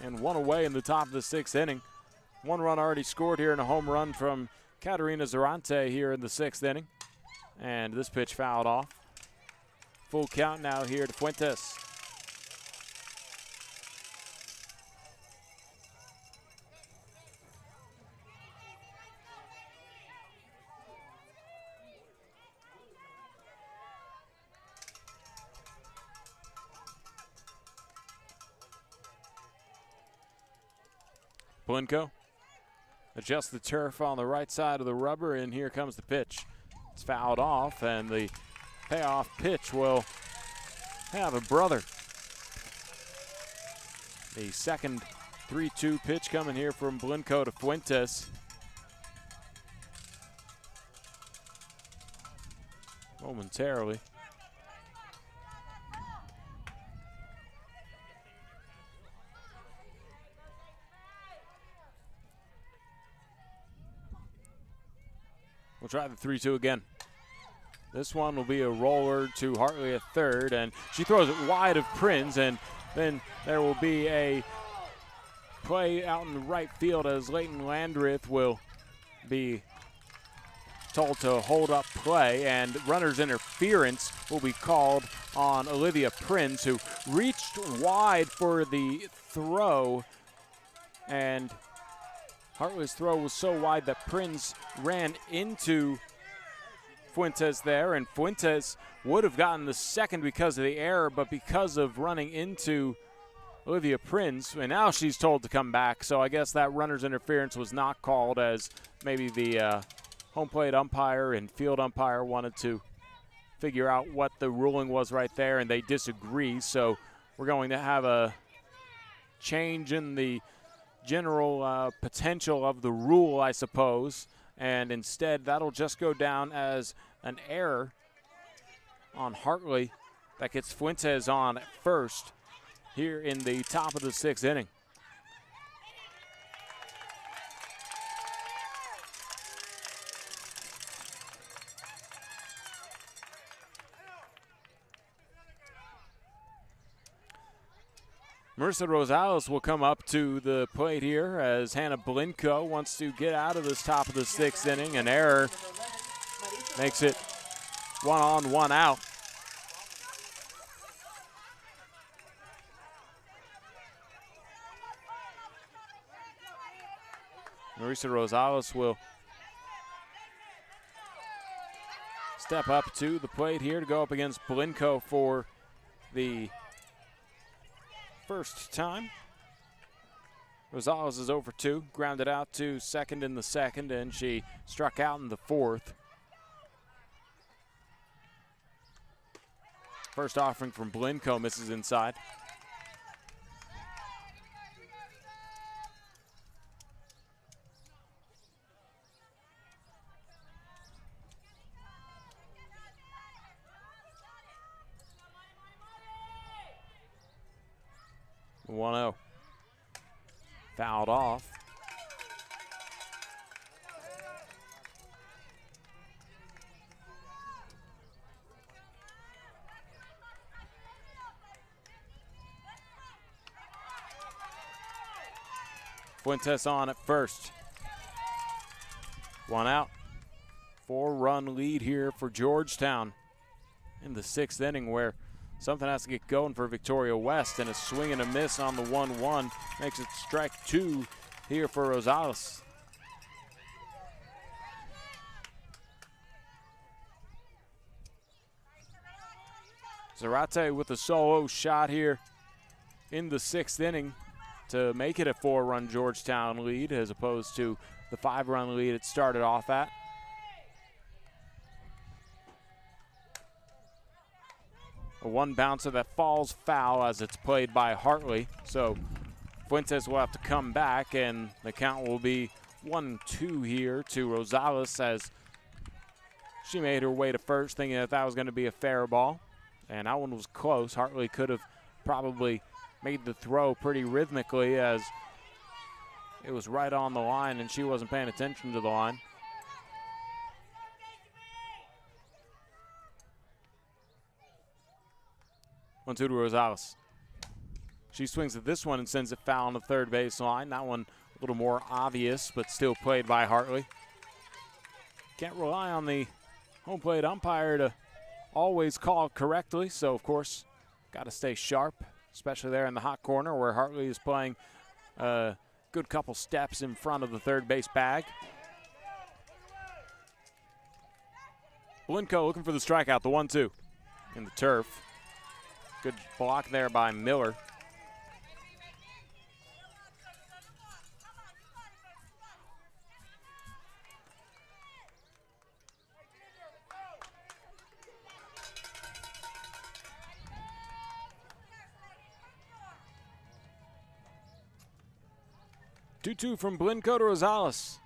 and 1 away in the top of the 6th inning. 1 run already scored here and a home run from Katarina Zarante here in the 6th inning. And this pitch fouled off. Full count now here to Fuentes. Blinco adjusts the turf on the right side of the rubber, and here comes the pitch. It's fouled off, and the payoff pitch will have a brother. The second 3-2 pitch coming here from Blinco to Fuentes. Momentarily. We'll try the 3-2 again. This one will be a roller to Hartley at third, and she throws it wide of Prinz, and then there will be a play out in the right field as Leighton Landreth will be told to hold up play, and runner's interference will be called on Olivia Prinz, who reached wide for the throw, and Hartley's throw was so wide that Prinz ran into Fuentes there, and Fuentes would have gotten the second because of the error, but because of running into Olivia Prinz, and now she's told to come back, so I guess that runner's interference was not called, as maybe the home plate umpire and field umpire wanted to figure out what the ruling was right there, and they disagree, so we're going to have a change in the general potential of the rule, I suppose, and instead that'll just go down as an error on Hartley that gets Fuentes on at first here in the top of the 6th inning. Marissa Rosales will come up to the plate here as Hannah Blinco wants to get out of this top of the 6th inning. An error Makes it 1 on, 1 out. Marisa Rosales will step up to the plate here to go up against Blinko for the first time. Rosales is over 2, grounded out to second in the second, and she struck out in the fourth. First offering from Blinko misses inside. One 0. Fouled off. Fuentes on at first. 1 out. 4-run lead here for Georgetown in the 6th inning, where something has to get going for Victoria West, and a swing and a miss on the 1-1 makes it strike 2 here for Rosales. Zarate with a solo shot here in the 6th inning to make it a 4-run Georgetown lead as opposed to the 5-run lead it started off at. A 1 bouncer that falls foul as it's played by Hartley. So Fuentes will have to come back, and the count will be 1-2 here to Rosales as she made her way to first, thinking that that was going to be a fair ball. And that one was close. Hartley could have probably made the throw pretty rhythmically as it was right on the line and she wasn't paying attention to the line. One two to Rosales. She swings at this one and sends it foul on the third base line. That one a little more obvious, but still played by Hartley. Can't rely on the home plate umpire to always call it correctly, so of course, got to stay sharp, especially there in the hot corner where Hartley is playing a good couple steps in front of the third base bag. Blinko looking for the strikeout, the 1-2 in the turf. Good block there by Miller. Two from Blinko to Rosales.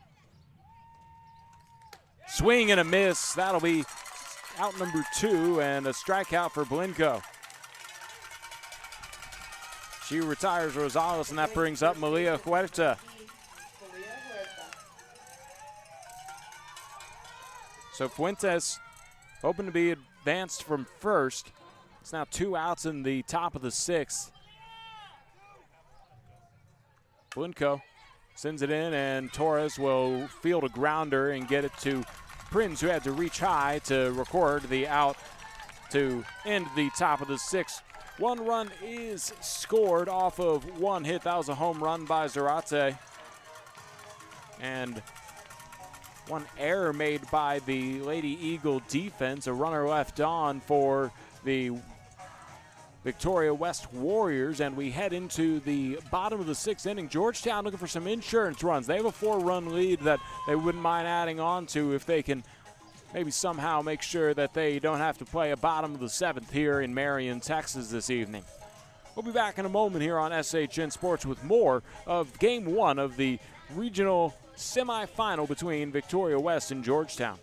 Swing and a miss. That'll be out number 2 and a strikeout for Blinko. She retires Rosales, and that brings up Malia Huerta. So Fuentes hoping to be advanced from first. It's now 2 outs in the top of the 6th. Blinko sends it in, and Torres will field a grounder and get it to Prinz, who had to reach high to record the out to end the top of the 6th. 1 run is scored off of 1 hit. That was a home run by Zarate. And 1 error made by the Lady Eagle defense. A runner left on for the Victoria West Warriors, and we head into the bottom of the 6th inning. Georgetown looking for some insurance runs. They have a 4-run lead that they wouldn't mind adding on to if they can maybe somehow make sure that they don't have to play a bottom of the 7th here in Marion, Texas this evening. We'll be back in a moment here on SHN Sports with more of Game 1 of the regional semifinal between Victoria West and Georgetown.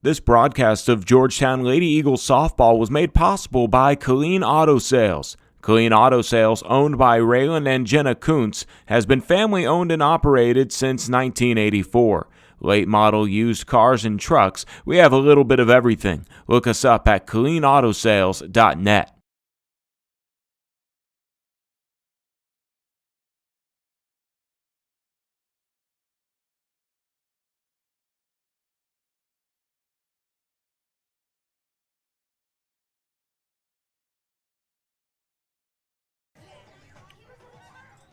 This broadcast of Georgetown Lady Eagles softball was made possible by Colleen Auto Sales. Colleen Auto Sales, owned by Raylan and Jenna Kuntz, has been family-owned and operated since 1984. Late model used cars and trucks, we have a little bit of everything. Look us up at ColleenAutoSales.net.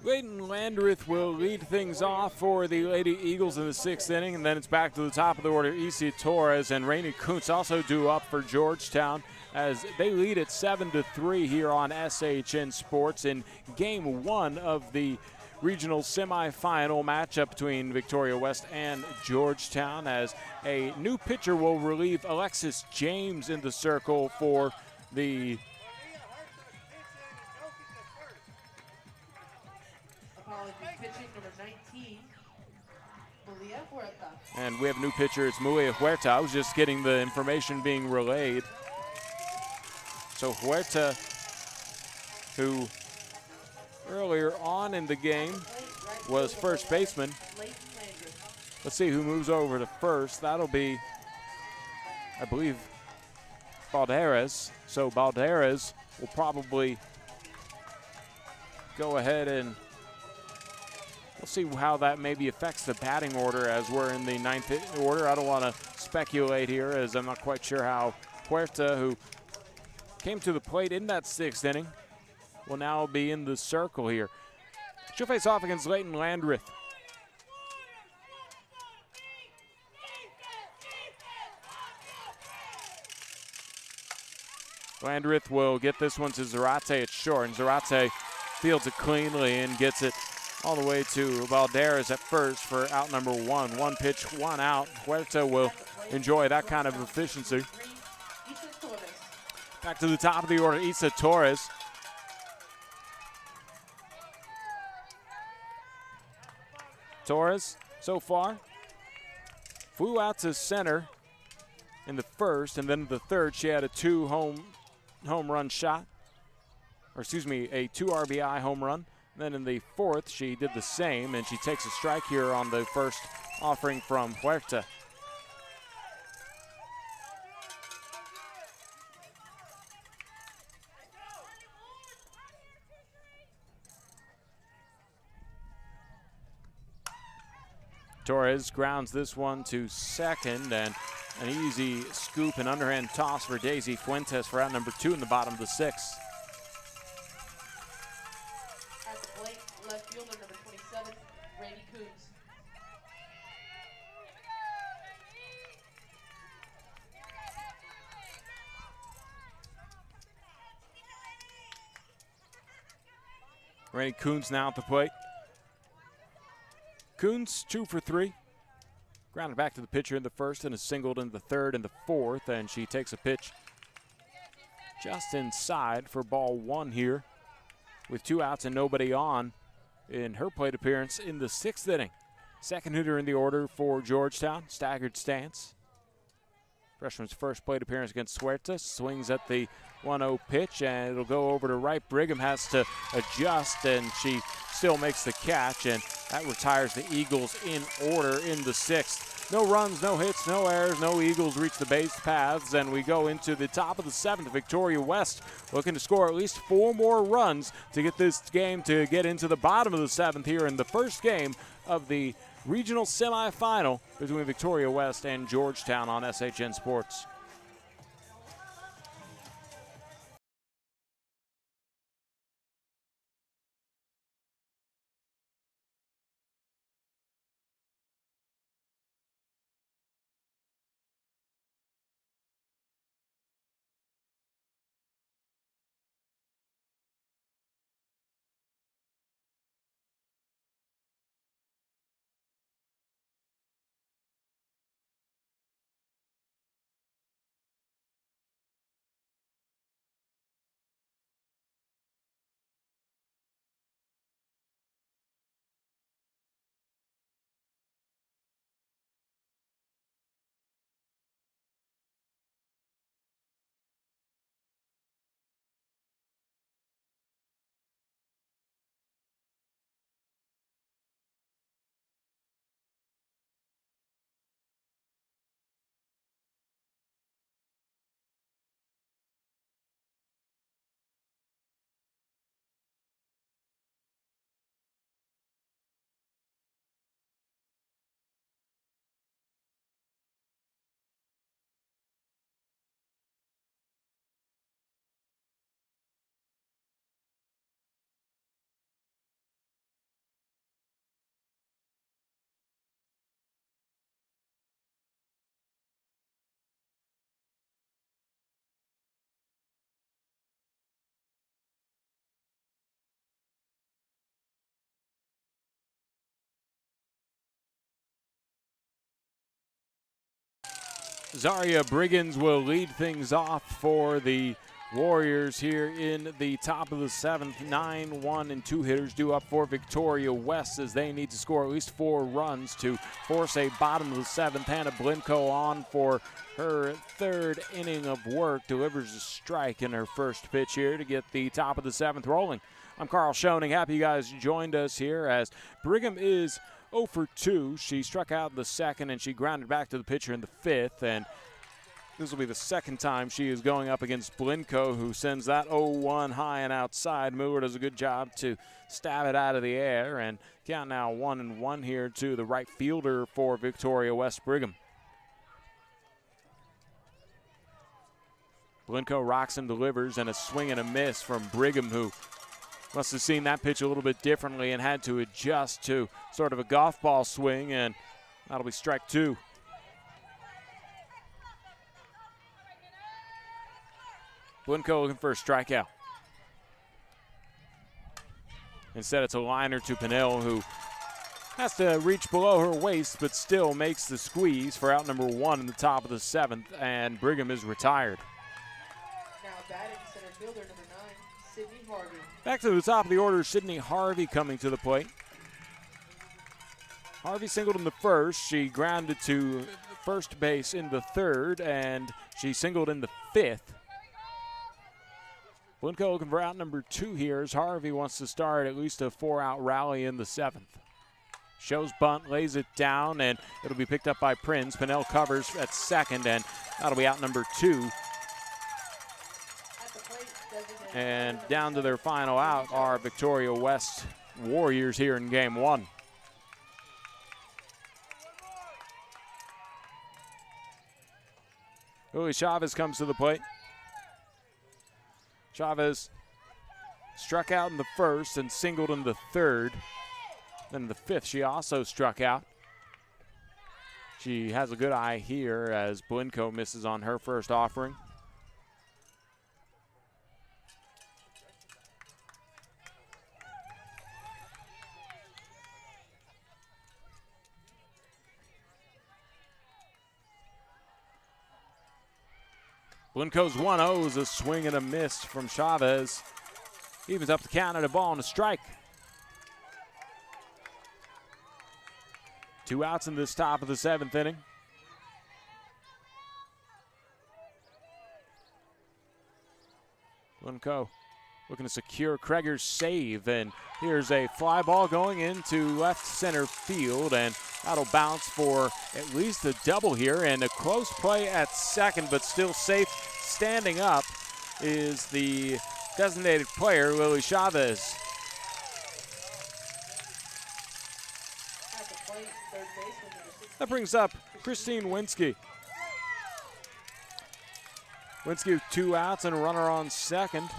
Leighton Landreth will lead things off for the Lady Eagles in the 6th inning, and then it's back to the top of the order. Issa Torres and Rainey Kuntz also due up for Georgetown as they lead at 7-3 here on SHN Sports in Game 1 of the regional semifinal matchup between Victoria West and Georgetown, as a new pitcher will relieve Alexis James in the circle for the pitching number 19, Malia Huerta. And we have a new pitcher, it's Malia Huerta. I was just getting the information being relayed. So Huerta, who earlier on in the game was first baseman. Let's see who moves over to first. That'll be, I believe, Balderas. So Balderas will probably go ahead and we'll see how that maybe affects the batting order as we're in the 9th order. I don't want to speculate here as I'm not quite sure how Huerta, who came to the plate in that 6th inning, will now be in the circle here. She'll face off against Leighton Landreth. Landreth will get this one to Zarate at short, and Zarate fields it cleanly and gets it all the way to Valderas at first for out number 1. 1 pitch, 1 out. Huerta will enjoy that kind of efficiency. Back to the top of the order, Issa Torres. Torres, so far, flew out to center in the first, and then in the third, she had a 2 home run shot, or excuse me, a 2 RBI home run. Then in the 4th, she did the same, and she takes a strike here on the first offering from Huerta. Torres grounds this one to second, and an easy scoop and underhand toss for Daisy Fuentes for out number 2 in the bottom of the 6th. At the plate, left fielder number 27, Rainey Kuntz. Rainey Kuntz now at the plate. Kuntz 2 for 3. Grounded back to the pitcher in the first and is singled in the 3rd and the 4th, and she takes a pitch just inside for ball 1 here with 2 outs and nobody on in her plate appearance in the 6th inning. Second hitter in the order for Georgetown, staggered stance. Freshman's first plate appearance against Huerta, swings at the 1-0 pitch, and it'll go over to right. Brigham has to adjust, and she still makes the catch, and that retires the Eagles in order in the 6th. No runs, no hits, no errors, no Eagles reach the base paths, and we go into the top of the 7th. Victoria West looking to score at least 4 more runs to get this game to get into the bottom of the 7th here in the first game of the regional semifinal between Victoria West and Georgetown on SHN Sports. Zaria Briggins will lead things off for the Warriors here in the top of the 7th. 9, 1, and 2 hitters due up for Victoria West as they need to score at least 4 runs to force a bottom of the 7th. Hannah Blinko on for her 3rd inning of work, delivers a strike in her first pitch here to get the top of the 7th rolling. I'm Carl Schoening. Happy you guys joined us here as Brigham is 0 for 2. She struck out in the 2nd and she grounded back to the pitcher in the 5th, and this will be the 2nd time she is going up against Blinko, who sends that 0-1 high and outside. Miller does a good job to stab it out of the air, and count now 1-1 here to the right fielder for Victoria West Brigham. Blinko rocks and delivers, and a swing and a miss from Brigham, who must have seen that pitch a little bit differently and had to adjust to sort of a golf ball swing, and that'll be strike 2. Blinko looking for a strikeout. Instead, it's a liner to Pinnell, who has to reach below her waist but still makes the squeeze for out number 1 in the top of the 7th, and Brigham is retired. Now batting center fielder number 9, Sydney Harvey. Back to the top of the order, Sydney Harvey coming to the plate. Harvey singled in the 1st. She grounded to first base in the 3rd, and she singled in the 5th. Blinko looking for out number 2 here as Harvey wants to start at least a 4-out rally in the 7th. Shows bunt, lays it down, and it'll be picked up by Prince. Pinnell covers at 2nd, and that'll be out number 2. And down to their final out are Victoria West Warriors here in game 1. Lily Chavez comes to the plate. Chavez struck out in the 1st and singled in the 3rd. Then in the 5th, she also struck out. She has a good eye here as Blinko misses on her first offering. Blinko's 1-0 is a swing and a miss from Chavez. Evens up the count at a ball and a strike. 2 outs in this top of the 7th inning. Blinko looking to secure Kreger's save, and here's a fly ball going into left center field, and that'll bounce for at least a double here, and a close play at 2nd, but still safe. Standing up is the designated player, Lily Chavez. That brings up Christine Winsky. Winsky with 2 outs and a runner on 2nd.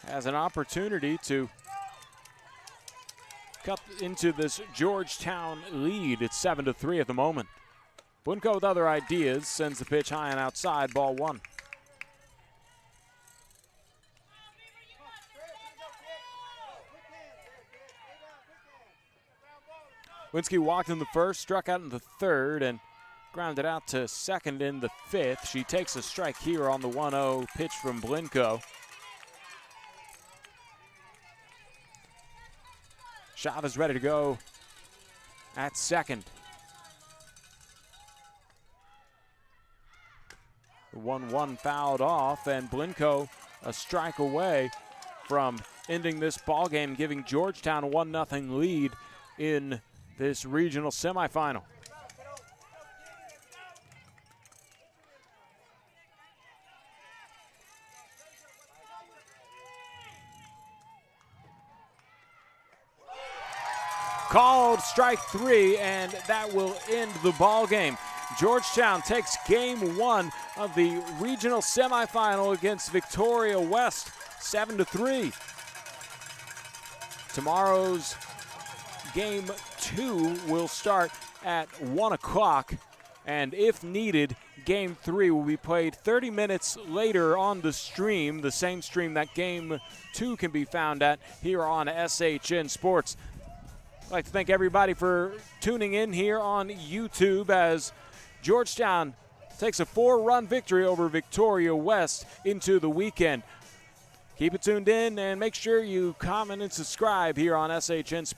Has an opportunity to cut into this Georgetown lead. It's 7-3 at the moment. Blinko with other ideas sends the pitch high and outside, ball 1. Winsky walked in the 1st, struck out in the 3rd, and grounded out to 2nd in the 5th. She takes a strike here on the 1-0 pitch from Blinko. Chavez ready to go at 2nd. The 1-1 fouled off, and Blinko a strike away from ending this ball game, giving Georgetown a 1-0 lead in this regional semifinal. Called strike 3, and that will end the ball game. Georgetown takes game 1 of the regional semifinal against Victoria West, 7-3. Tomorrow's game 2 will start at 1 o'clock, and if needed, game 3 will be played 30 minutes later on the stream, the same stream that game 2 can be found at here on SHN Sports. I'd like to thank everybody for tuning in here on YouTube as Georgetown takes a 4-run victory over Victoria West into the weekend. Keep it tuned in and make sure you comment and subscribe here on SHN Sports.